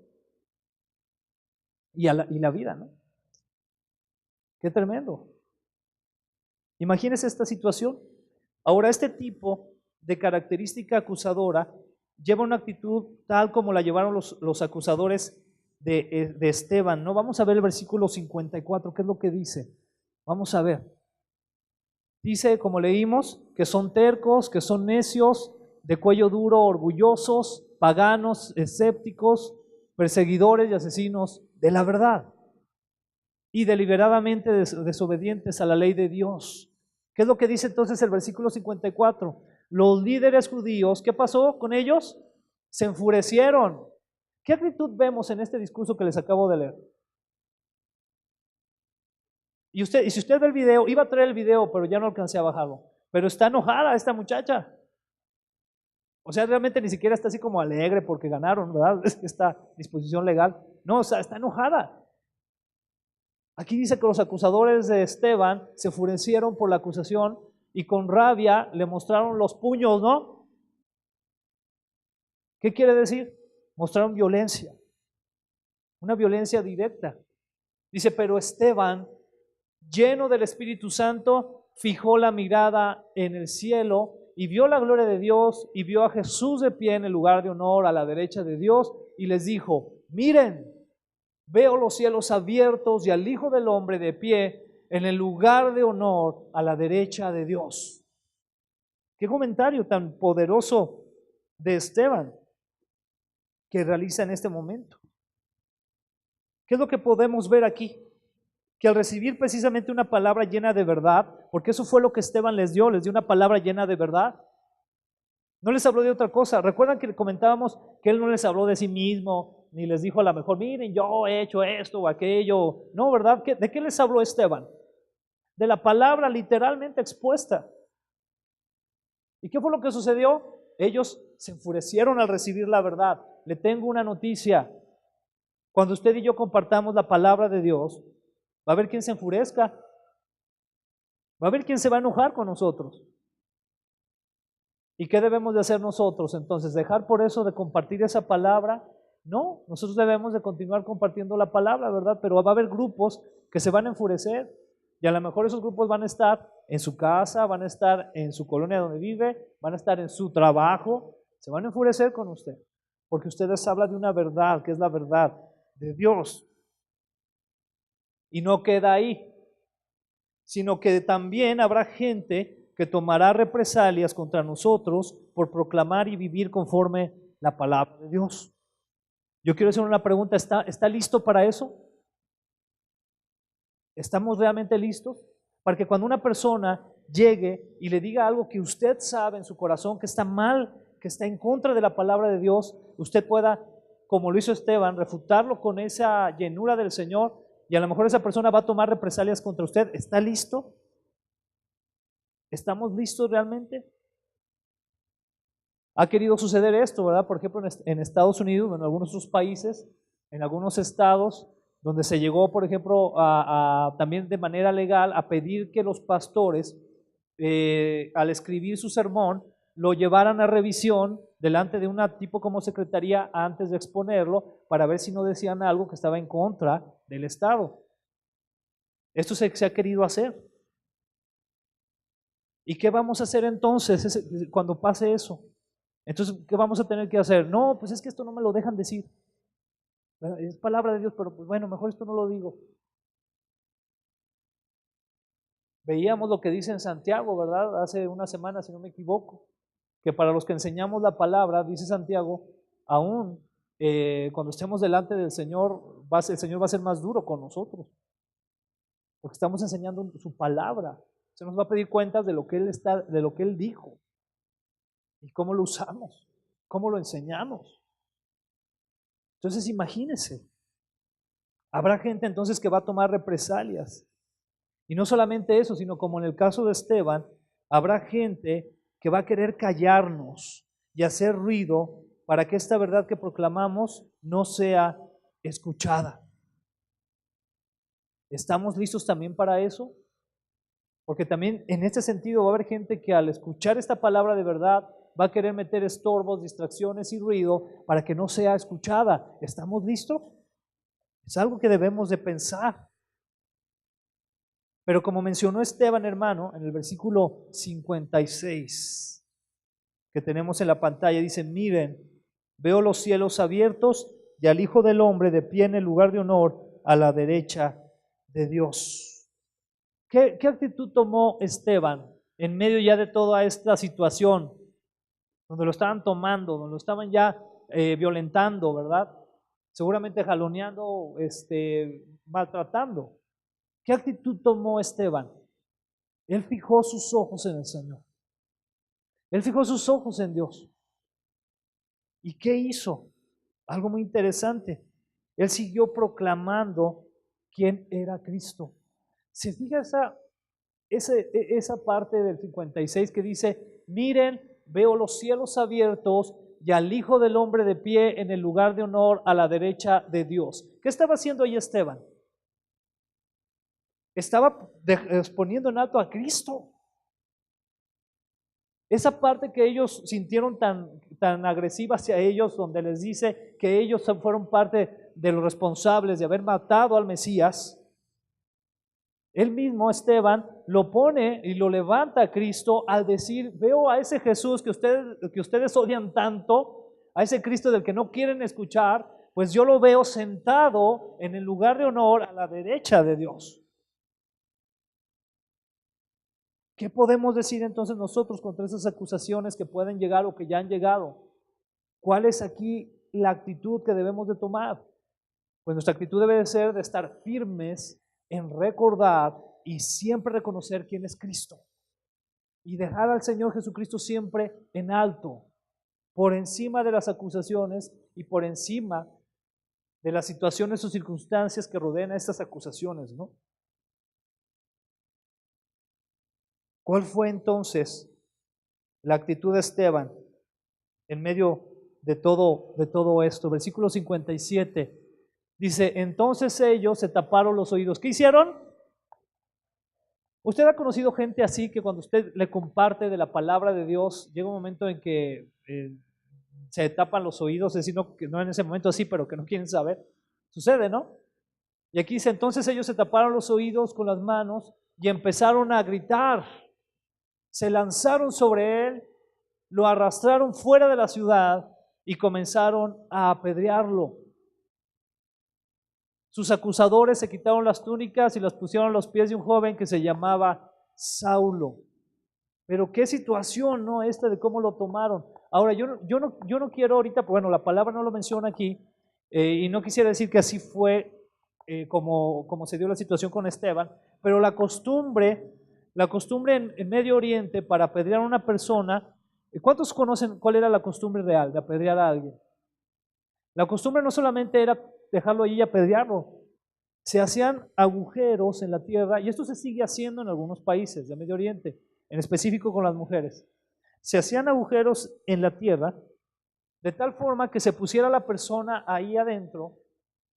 y la vida, ¿no? Qué tremendo. Imagínese esta situación. Ahora, este tipo de característica acusadora lleva una actitud tal como la llevaron los acusadores de Esteban, ¿no? Vamos a ver el versículo 54, ¿qué es lo que dice? Vamos a ver. Dice, como leímos, que son tercos, que son necios, de cuello duro, orgullosos, paganos, escépticos, perseguidores y asesinos de la verdad y deliberadamente desobedientes a la ley de Dios. ¿Qué es lo que dice entonces el versículo 54? Los líderes judíos, ¿qué pasó con ellos? Se enfurecieron. ¿Qué actitud vemos en este discurso que les acabo de leer? Y si usted ve el video, iba a traer el video, pero ya no alcancé a bajarlo. Pero está enojada esta muchacha. O sea, realmente ni siquiera está así como alegre porque ganaron, ¿verdad? Esta disposición legal. No, o sea, está enojada. Aquí dice que los acusadores de Esteban se enfurecieron por la acusación y con rabia le mostraron los puños, ¿no? ¿Qué quiere decir? Mostraron violencia, una violencia directa. Dice, pero Esteban, lleno del Espíritu Santo, fijó la mirada en el cielo y vio la gloria de Dios y vio a Jesús de pie en el lugar de honor a la derecha de Dios y les dijo, miren, veo los cielos abiertos y al Hijo del Hombre de pie en el lugar de honor a la derecha de Dios. Qué comentario tan poderoso de Esteban que realiza en este momento. ¿Qué es lo que podemos ver aquí? Que al recibir precisamente una palabra llena de verdad, porque eso fue lo que Esteban les dio una palabra llena de verdad. No les habló de otra cosa. Recuerdan que comentábamos que él no les habló de sí mismo, ni les dijo a lo mejor, miren, yo he hecho esto o aquello. No, ¿verdad? ¿De qué les habló Esteban? De la palabra literalmente expuesta. ¿Y qué fue lo que sucedió? Ellos se enfurecieron al recibir la verdad. Le tengo una noticia. Cuando usted y yo compartamos la palabra de Dios, va a haber quien se enfurezca. Va a haber quien se va a enojar con nosotros. ¿Y qué debemos de hacer nosotros? Entonces, ¿dejar por eso de compartir esa palabra? No, nosotros debemos de continuar compartiendo la palabra, ¿verdad? Pero va a haber grupos que se van a enfurecer. Y a lo mejor esos grupos van a estar en su casa, van a estar en su colonia donde vive, van a estar en su trabajo. Se van a enfurecer con usted. Porque ustedes hablan de una verdad, que es la verdad de Dios. Y no queda ahí, sino que también habrá gente que tomará represalias contra nosotros por proclamar y vivir conforme la palabra de Dios. Yo quiero hacer una pregunta, ¿está listo para eso? ¿Estamos realmente listos? Para que cuando una persona llegue y le diga algo que usted sabe en su corazón que está mal, que está en contra de la palabra de Dios, usted pueda, como lo hizo Esteban, refutarlo con esa llenura del Señor y a lo mejor esa persona va a tomar represalias contra usted. ¿Está listo? ¿Estamos listos realmente? Ha querido suceder esto, ¿verdad? Por ejemplo, en Estados Unidos, en algunos otros países, en algunos estados, donde se llegó, por ejemplo, también de manera legal a pedir que los pastores, al escribir su sermón, lo llevaran a revisión delante de una tipo como secretaría antes de exponerlo para ver si no decían algo que estaba en contra del Estado. Esto se ha querido hacer. ¿Y qué vamos a hacer entonces cuando pase eso? Entonces, ¿qué vamos a tener que hacer? No, pues es que esto no me lo dejan decir. Es palabra de Dios, pero pues bueno, mejor esto no lo digo. Veíamos lo que dice en Santiago, ¿verdad? Hace una semana, si no me equivoco, que para los que enseñamos la palabra, dice Santiago, aún cuando estemos delante del Señor, el Señor va a ser más duro con nosotros, porque estamos enseñando su palabra. Se nos va a pedir cuentas de lo que Él dijo y cómo lo usamos, cómo lo enseñamos. Entonces imagínense, habrá gente entonces que va a tomar represalias. Y no solamente eso, sino como en el caso de Esteban, habrá gente que va a querer callarnos y hacer ruido para que esta verdad que proclamamos no sea escuchada. ¿Estamos listos también para eso? Porque también en este sentido va a haber gente que al escuchar esta palabra de verdad va a querer meter estorbos, distracciones y ruido para que no sea escuchada. ¿Estamos listos? Es algo que debemos de pensar. Pero como mencionó Esteban, hermano, en el versículo 56 que tenemos en la pantalla, dice, miren, veo los cielos abiertos y al Hijo del Hombre de pie en el lugar de honor a la derecha de Dios. ¿Qué actitud tomó Esteban en medio ya de toda esta situación? Donde lo estaban tomando, donde lo estaban ya violentando, ¿verdad? Seguramente jaloneando, maltratando. ¿Qué actitud tomó Esteban? Él fijó sus ojos en el Señor. Él fijó sus ojos en Dios. ¿Y qué hizo? Algo muy interesante. Él siguió proclamando quién era Cristo. ¿Se fija esa parte del 56 que dice, miren, veo los cielos abiertos y al Hijo del Hombre de pie en el lugar de honor a la derecha de Dios? ¿Qué estaba haciendo ahí Esteban? Estaba poniendo en alto a Cristo. Esa parte que ellos sintieron tan agresiva hacia ellos, donde les dice que ellos fueron parte de los responsables de haber matado al Mesías, Él mismo, Esteban, lo pone y lo levanta a Cristo al decir, veo a ese Jesús que ustedes odian tanto, a ese Cristo del que no quieren escuchar, pues yo lo veo sentado en el lugar de honor a la derecha de Dios. ¿Qué podemos decir entonces nosotros contra esas acusaciones que pueden llegar o que ya han llegado? ¿Cuál es aquí la actitud que debemos de tomar? Pues nuestra actitud debe de ser de estar firmes en recordar y siempre reconocer quién es Cristo y dejar al Señor Jesucristo siempre en alto, por encima de las acusaciones y por encima de las situaciones o circunstancias que rodean a estas acusaciones, ¿no? ¿Cuál fue entonces la actitud de Esteban en medio de todo esto? Versículo 57 dice, entonces ellos se taparon los oídos. ¿Qué hicieron? ¿Usted ha conocido gente así que cuando usted le comparte de la palabra de Dios, llega un momento en que se tapan los oídos? Es decir, no en ese momento así, pero que no quieren saber. Sucede, ¿no? Y aquí dice, entonces ellos se taparon los oídos con las manos y empezaron a gritar. Se lanzaron sobre él, lo arrastraron fuera de la ciudad y comenzaron a apedrearlo. Sus acusadores se quitaron las túnicas y las pusieron a los pies de un joven que se llamaba Saulo. Pero qué situación, ¿no? Esta de cómo lo tomaron. Ahora, yo no quiero ahorita, bueno, la palabra no lo menciona aquí, y no quisiera decir que así fue como se dio la situación con Esteban, pero la costumbre en Medio Oriente para apedrear a una persona, ¿cuántos conocen cuál era la costumbre real de apedrear a alguien? La costumbre no solamente era dejarlo ahí y apedrearlo, se hacían agujeros en la tierra, y esto se sigue haciendo en algunos países de Medio Oriente, en específico con las mujeres. Se hacían agujeros en la tierra de tal forma que se pusiera la persona ahí adentro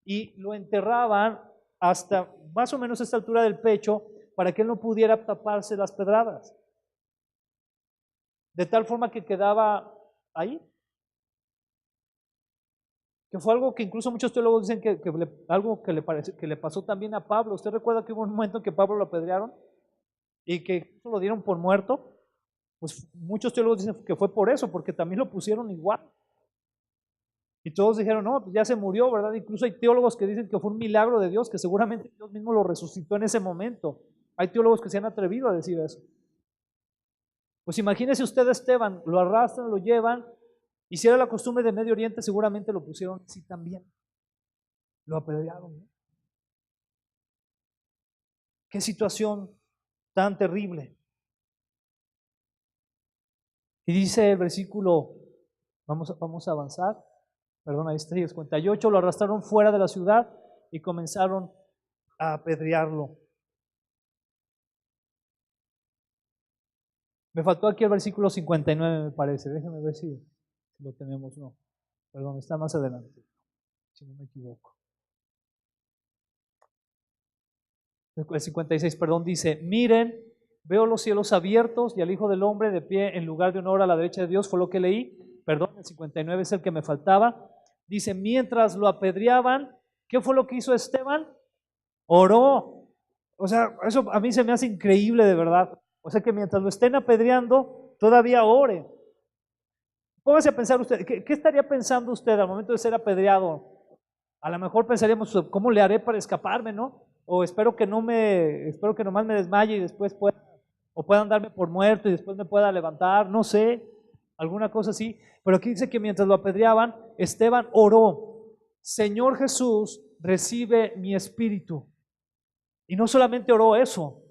y lo enterraban hasta más o menos esta altura del pecho para que él no pudiera taparse las pedradas. De tal forma que quedaba ahí. Que fue algo que incluso muchos teólogos dicen algo que le pasó también a Pablo. ¿Usted recuerda que hubo un momento en que Pablo lo apedrearon y que lo dieron por muerto? Pues muchos teólogos dicen que fue por eso, porque también lo pusieron igual. Y todos dijeron, no, pues ya se murió, ¿verdad? Incluso hay teólogos que dicen que fue un milagro de Dios, que seguramente Dios mismo lo resucitó en ese momento. Hay teólogos que se han atrevido a decir eso. Pues imagínese usted a Esteban, lo arrastran, lo llevan, y si era la costumbre de Medio Oriente, seguramente lo pusieron así también. Lo apedrearon, ¿no? Qué situación tan terrible. Y dice el versículo, vamos a avanzar, perdón, ahí está, 58, lo arrastraron fuera de la ciudad y comenzaron a apedrearlo. Me faltó aquí el versículo 59, me parece, déjenme ver si lo tenemos, no, perdón, está más adelante, si no me equivoco. El 56, perdón, dice, miren, veo los cielos abiertos y al Hijo del Hombre de pie en lugar de honor a la derecha de Dios, fue lo que leí, perdón, el 59 es el que me faltaba. Dice, mientras lo apedreaban, ¿qué fue lo que hizo Esteban? Oró. O sea, eso a mí se me hace increíble de verdad. O sea, que mientras lo estén apedreando, todavía ore. Póngase a pensar usted, ¿qué estaría pensando usted al momento de ser apedreado? A lo mejor pensaríamos, ¿cómo le haré para escaparme, no? O espero que nomás me desmaye y después puedan darme por muerto y después me pueda levantar, no sé, alguna cosa así. Pero aquí dice que mientras lo apedreaban, Esteban oró, Señor Jesús, recibe mi espíritu. Y no solamente oró eso,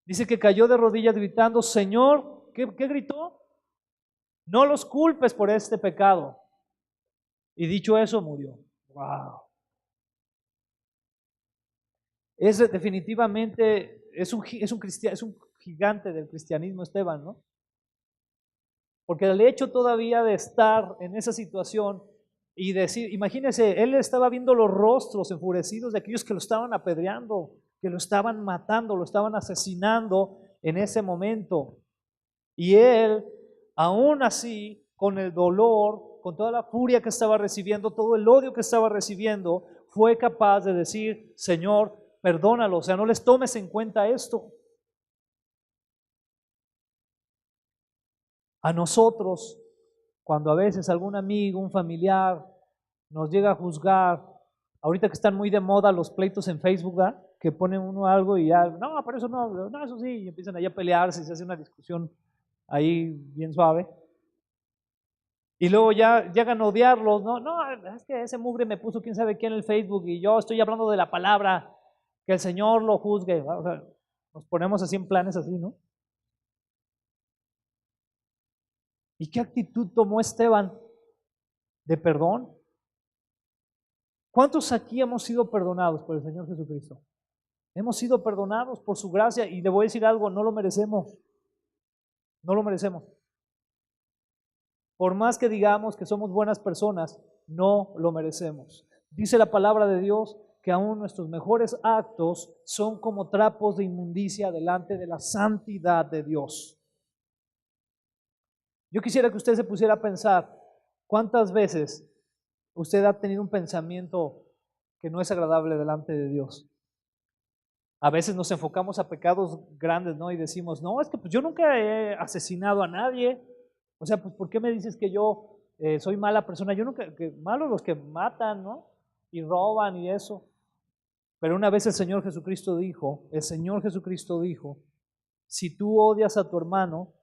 dice que cayó de rodillas gritando, Señor, ¿qué gritó? No los culpes por este pecado. Y dicho eso, murió. Wow. Definitivamente es un gigante del cristianismo, Esteban, ¿no? Porque el hecho todavía de estar en esa situación y decir, imagínense, él estaba viendo los rostros enfurecidos de aquellos que lo estaban apedreando, que lo estaban matando, lo estaban asesinando en ese momento. Y él, aún así, con el dolor, con toda la furia que estaba recibiendo, todo el odio que estaba recibiendo, fue capaz de decir, Señor, perdónalo, o sea, no les tomes en cuenta esto. A nosotros, cuando a veces algún amigo, un familiar nos llega a juzgar, ahorita que están muy de moda los pleitos en Facebook, ¿verdad? Que ponen uno algo y ya, no, pero eso no, eso sí, y empiezan allá a pelearse y se hace una discusión ahí bien suave. Y luego ya llegan a odiarlos, ¿no? No, es que ese mugre me puso quién sabe qué en el Facebook y yo estoy hablando de la palabra, que el Señor lo juzgue. O sea, nos ponemos así en planes así, ¿no? ¿Y qué actitud tomó Esteban? De perdón. ¿Cuántos aquí hemos sido perdonados por el Señor Jesucristo? Hemos sido perdonados por su gracia y le voy a decir algo, no lo merecemos. No lo merecemos. Por más que digamos que somos buenas personas, no lo merecemos. Dice la palabra de Dios que aún nuestros mejores actos son como trapos de inmundicia delante de la santidad de Dios. Yo quisiera que usted se pusiera a pensar cuántas veces usted ha tenido un pensamiento que no es agradable delante de Dios. A veces nos enfocamos a pecados grandes, ¿no? Y decimos, no, es que pues yo nunca he asesinado a nadie. O sea, pues ¿por qué me dices que yo soy mala persona? Yo nunca, que malos los que matan, ¿no? Y roban y eso. Pero una vez el Señor Jesucristo dijo, si tú odias a tu hermano,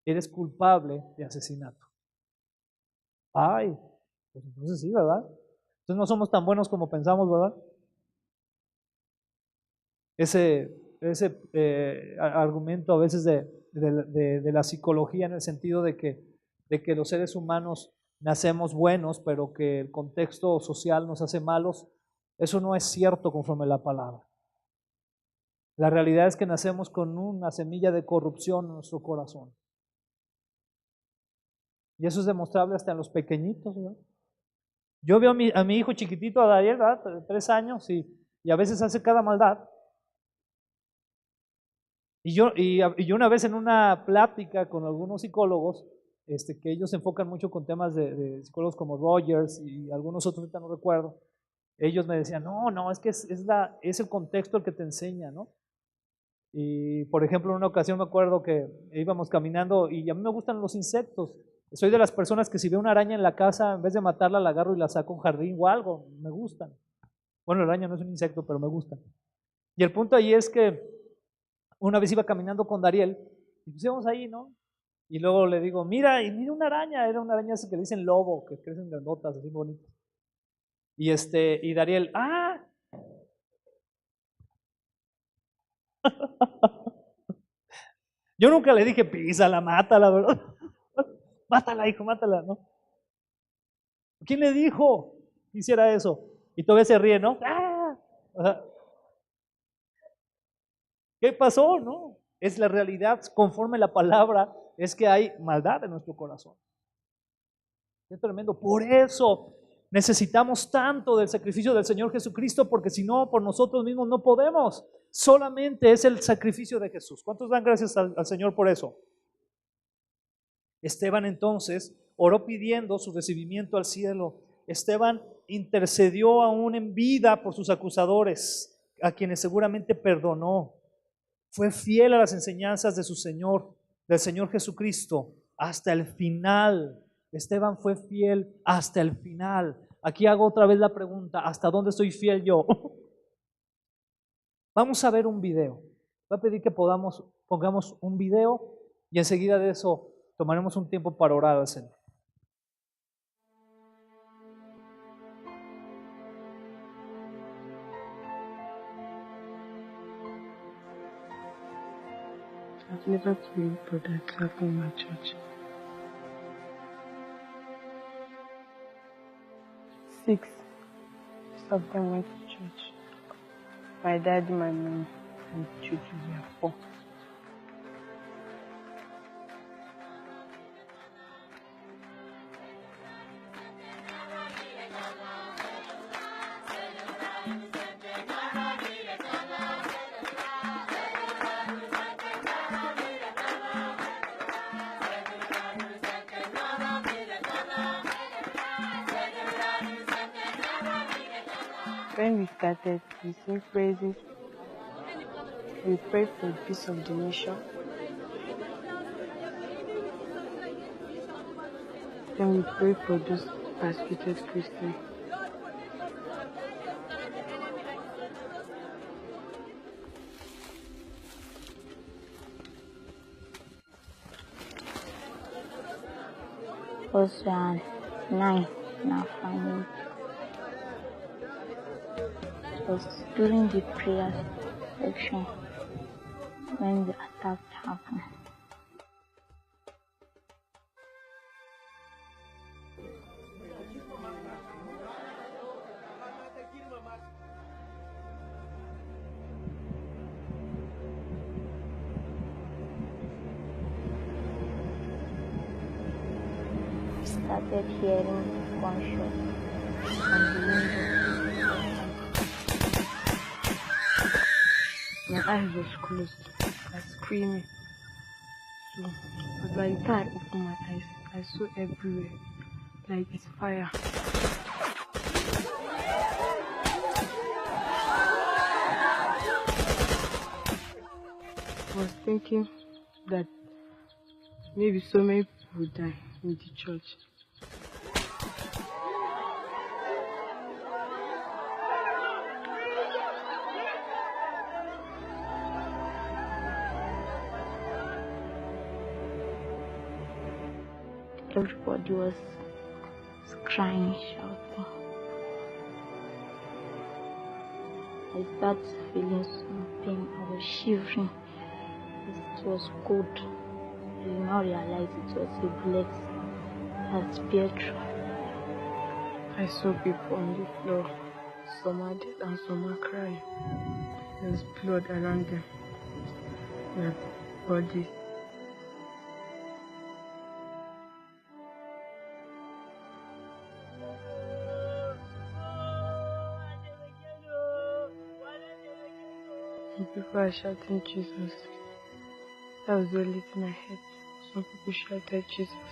eres culpable de asesinato. Ay, pues entonces sí, ¿verdad? Entonces no somos tan buenos como pensamos, ¿verdad? Ese argumento a veces de la psicología en el sentido de que los seres humanos nacemos buenos, pero que el contexto social nos hace malos, eso no es cierto conforme a la palabra. La realidad es que nacemos con una semilla de corrupción en nuestro corazón. Y eso es demostrable hasta en los pequeñitos, ¿verdad? Yo veo a mi hijo chiquitito, a Dariel, ¿verdad? De 3 años, y a veces hace cada maldad. Y yo una vez en una plática con algunos psicólogos, que ellos se enfocan mucho con temas de psicólogos como Rogers y algunos otros, ahorita no recuerdo, ellos me decían, no, es que es el contexto el que te enseña, ¿no? Y por ejemplo, en una ocasión me acuerdo que íbamos caminando y a mí me gustan los insectos. Soy de las personas que si veo una araña en la casa, en vez de matarla, la agarro y la saco a un jardín o algo, me gustan. Bueno, la araña no es un insecto, pero me gustan. Y el punto ahí es que una vez iba caminando con Dariel y pues íbamos ahí, ¿no? Y luego le digo, mira una araña, era una araña que le dicen lobo, que crecen grandotas, así bonitas. Y Dariel, yo nunca le dije, písala, mátala, ¿verdad? Mátala, hijo, mátala, ¿no? ¿Quién le dijo que hiciera eso? Y todavía se ríe, ¿no? ¿Qué pasó? No, es la realidad conforme la palabra, es que hay maldad en nuestro corazón. Es tremendo. Por eso necesitamos tanto del sacrificio del Señor Jesucristo, porque si no, por nosotros mismos no podemos. Solamente es el sacrificio de Jesús. ¿Cuántos dan gracias al Señor por eso? Esteban entonces oró pidiendo su recibimiento al cielo. Esteban intercedió aún en vida por sus acusadores, a quienes seguramente perdonó. Fue fiel a las enseñanzas de su Señor, del Señor Jesucristo, hasta el final. Esteban fue fiel hasta el final. Aquí hago otra vez la pregunta, ¿hasta dónde estoy fiel yo? Vamos a ver un video. Voy a pedir que pongamos un video y enseguida de eso tomaremos un tiempo para orar al Señor. I've never prayed for that clap in my church. 6 of them went to church. My dad, my mom, and children were 4. When we started, we sing praises, we prayed for the peace of the nation. Then we prayed for those persecuted Christians. Was 9 in our family. It was during the prayer section when the attack happened. We started hearing gunshots from the window. My eyes was closed. I was screaming. So, but by the time I opened my eyes, I saw everywhere, like it's fire. I was thinking that maybe so many people would die in the church. Everybody was crying, shouting. I started feeling some pain. I was shivering. It was cold. I did not realize it was a bullet that speared through. I saw people on the floor. Some are dead and some are crying. There's blood around them. Their bodies. Some people are shouting Jesus. That was the only thing I heard. Some people shouted Jesus.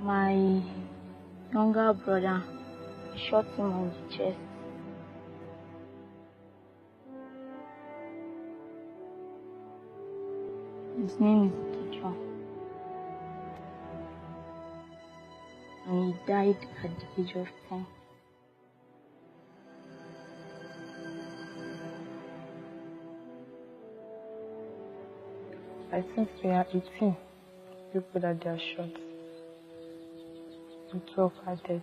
My younger brother shot him on the chest. His name is Gideon. And he died at the age of 10. I think we are 18 people that they are shot. And 12 are dead.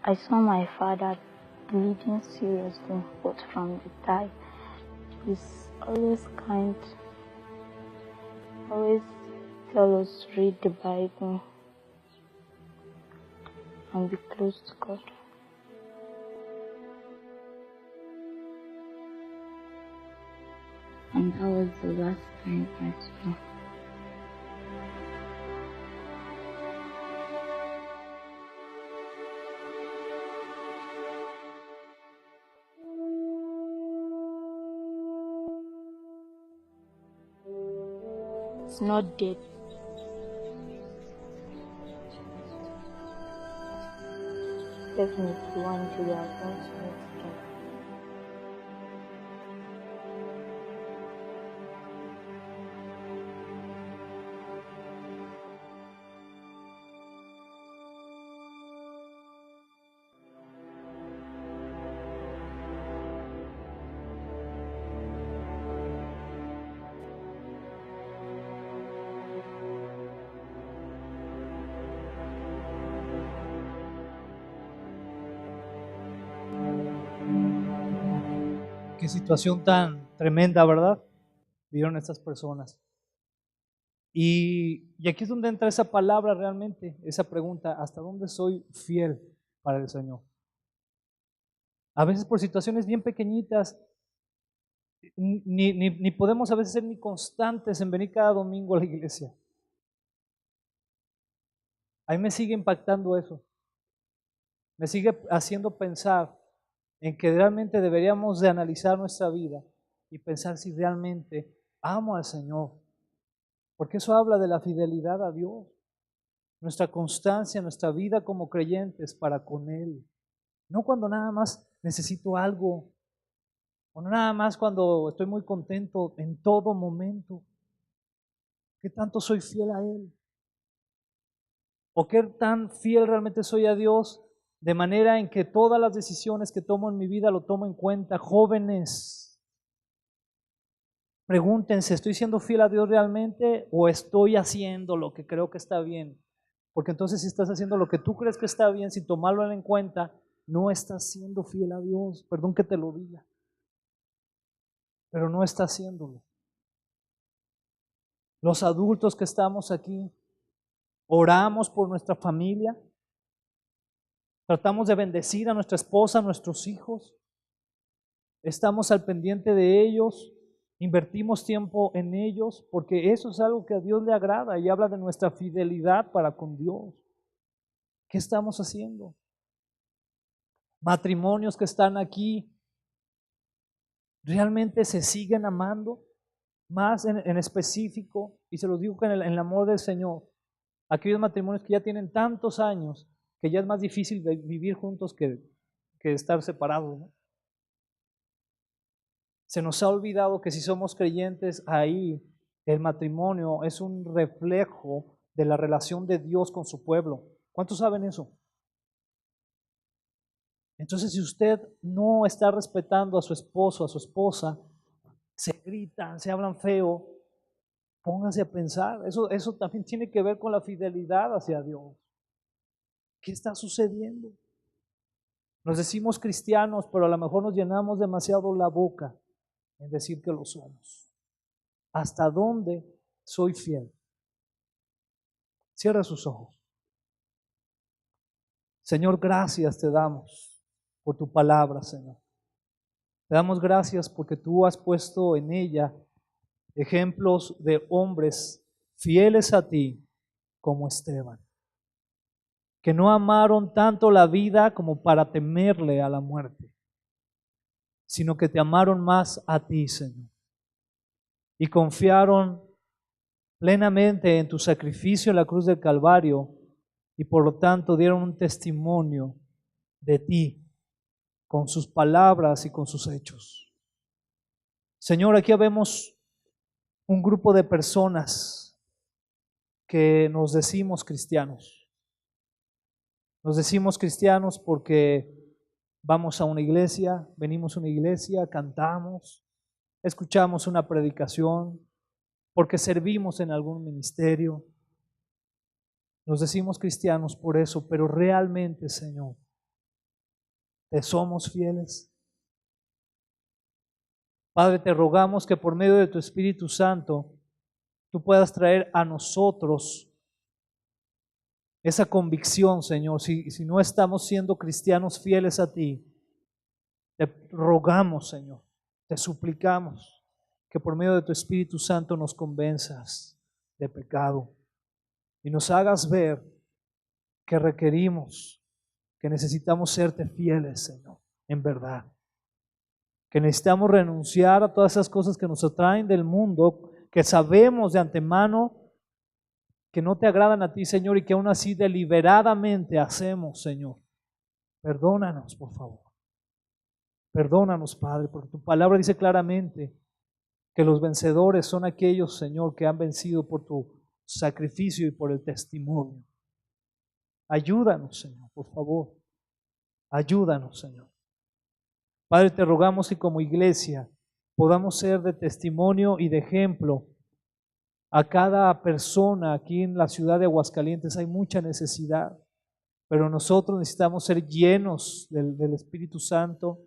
I saw my father bleeding seriously, but from the thigh. He's always kind, always tell us to read the Bible and be close to God. And that was the last time I saw him. It's not dead. Definitely one day we are going to meet again. Qué situación tan tremenda, ¿verdad? Vieron estas personas. Y aquí es donde entra esa palabra realmente, esa pregunta, ¿hasta dónde soy fiel para el Señor? A veces por situaciones bien pequeñitas, ni podemos a veces ser ni constantes en venir cada domingo a la iglesia. A mí me sigue impactando eso. Me sigue haciendo pensar en que realmente deberíamos de analizar nuestra vida y pensar si realmente amo al Señor. Porque eso habla de la fidelidad a Dios. nuestra constancia, nuestra vida como creyentes para con Él. No cuando nada más necesito algo, o no nada más cuando estoy muy contento, en todo momento. ¿Qué tanto soy fiel a Él? ¿O qué tan fiel realmente soy a Dios? De manera en que todas las decisiones que tomo en mi vida lo tomo en cuenta. Jóvenes, pregúntense, ¿estoy siendo fiel a Dios realmente o estoy haciendo lo que creo que está bien? Porque entonces si estás haciendo lo que tú crees que está bien, sin tomarlo en cuenta, no estás siendo fiel a Dios. Perdón que te lo diga, pero no estás haciéndolo. Los adultos que estamos aquí, oramos por nuestra familia, tratamos de bendecir a nuestra esposa, a nuestros hijos, estamos al pendiente de ellos, invertimos tiempo en ellos, porque eso es algo que a Dios le agrada y habla de nuestra fidelidad para con Dios. ¿Qué estamos haciendo? Matrimonios que están aquí, ¿realmente se siguen amando? Más en específico, y se los digo en el amor del Señor, aquellos matrimonios que ya tienen tantos años que ya es más difícil vivir juntos que estar separados, ¿no? Se nos ha olvidado que si somos creyentes, ahí el matrimonio es un reflejo de la relación de Dios con su pueblo. ¿Cuántos saben eso? Entonces, si usted no está respetando a su esposo, a su esposa, se gritan, se hablan feo, póngase a pensar. Eso también tiene que ver con la fidelidad hacia Dios. ¿Qué está sucediendo? Nos decimos cristianos, pero a lo mejor nos llenamos demasiado la boca en decir que lo somos. ¿Hasta dónde soy fiel? Cierra sus ojos. Señor, gracias te damos por tu palabra, Señor. Te damos gracias porque tú has puesto en ella ejemplos de hombres fieles a ti como Esteban, que no amaron tanto la vida como para temerle a la muerte, sino que te amaron más a ti, Señor, y confiaron plenamente en tu sacrificio en la cruz del Calvario y por lo tanto dieron un testimonio de ti con sus palabras y con sus hechos. Señor, aquí vemos un grupo de personas que nos decimos cristianos. Nos decimos cristianos porque vamos a una iglesia, venimos a una iglesia, cantamos, escuchamos una predicación, porque servimos en algún ministerio. Nos decimos cristianos por eso, pero realmente, Señor, ¿te somos fieles? Padre, te rogamos que por medio de tu Espíritu Santo tú puedas traer a nosotros esa convicción, Señor. Si no estamos siendo cristianos fieles a ti, te rogamos, Señor, te suplicamos que por medio de tu Espíritu Santo nos convenzas de pecado y nos hagas ver que requerimos, que necesitamos serte fieles, Señor, en verdad. Que necesitamos renunciar a todas esas cosas que nos atraen del mundo, que sabemos de antemano que no te agradan a ti, Señor, y que aún así deliberadamente hacemos, Señor. Perdónanos, por favor. Perdónanos, Padre, porque tu palabra dice claramente que los vencedores son aquellos, Señor, que han vencido por tu sacrificio y por el testimonio. Ayúdanos, Señor, por favor. Ayúdanos, Señor. Padre, te rogamos que como iglesia podamos ser de testimonio y de ejemplo a cada persona aquí en la ciudad de Aguascalientes. Hay mucha necesidad, pero nosotros necesitamos ser llenos del Espíritu Santo,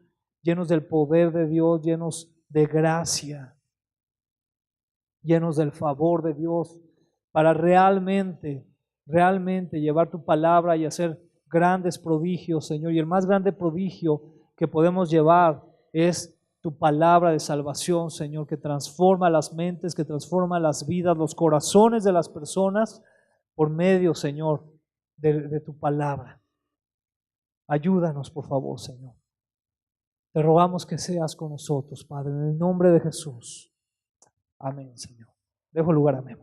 llenos del poder de Dios, llenos de gracia, llenos del favor de Dios, para realmente llevar tu palabra y hacer grandes prodigios, Señor. Y el más grande prodigio que podemos llevar es tu palabra de salvación, Señor, que transforma las mentes, que transforma las vidas, los corazones de las personas por medio, Señor, de tu palabra. Ayúdanos, por favor, Señor. Te rogamos que seas con nosotros, Padre, en el nombre de Jesús. Amén, Señor. Dejo lugar, amén.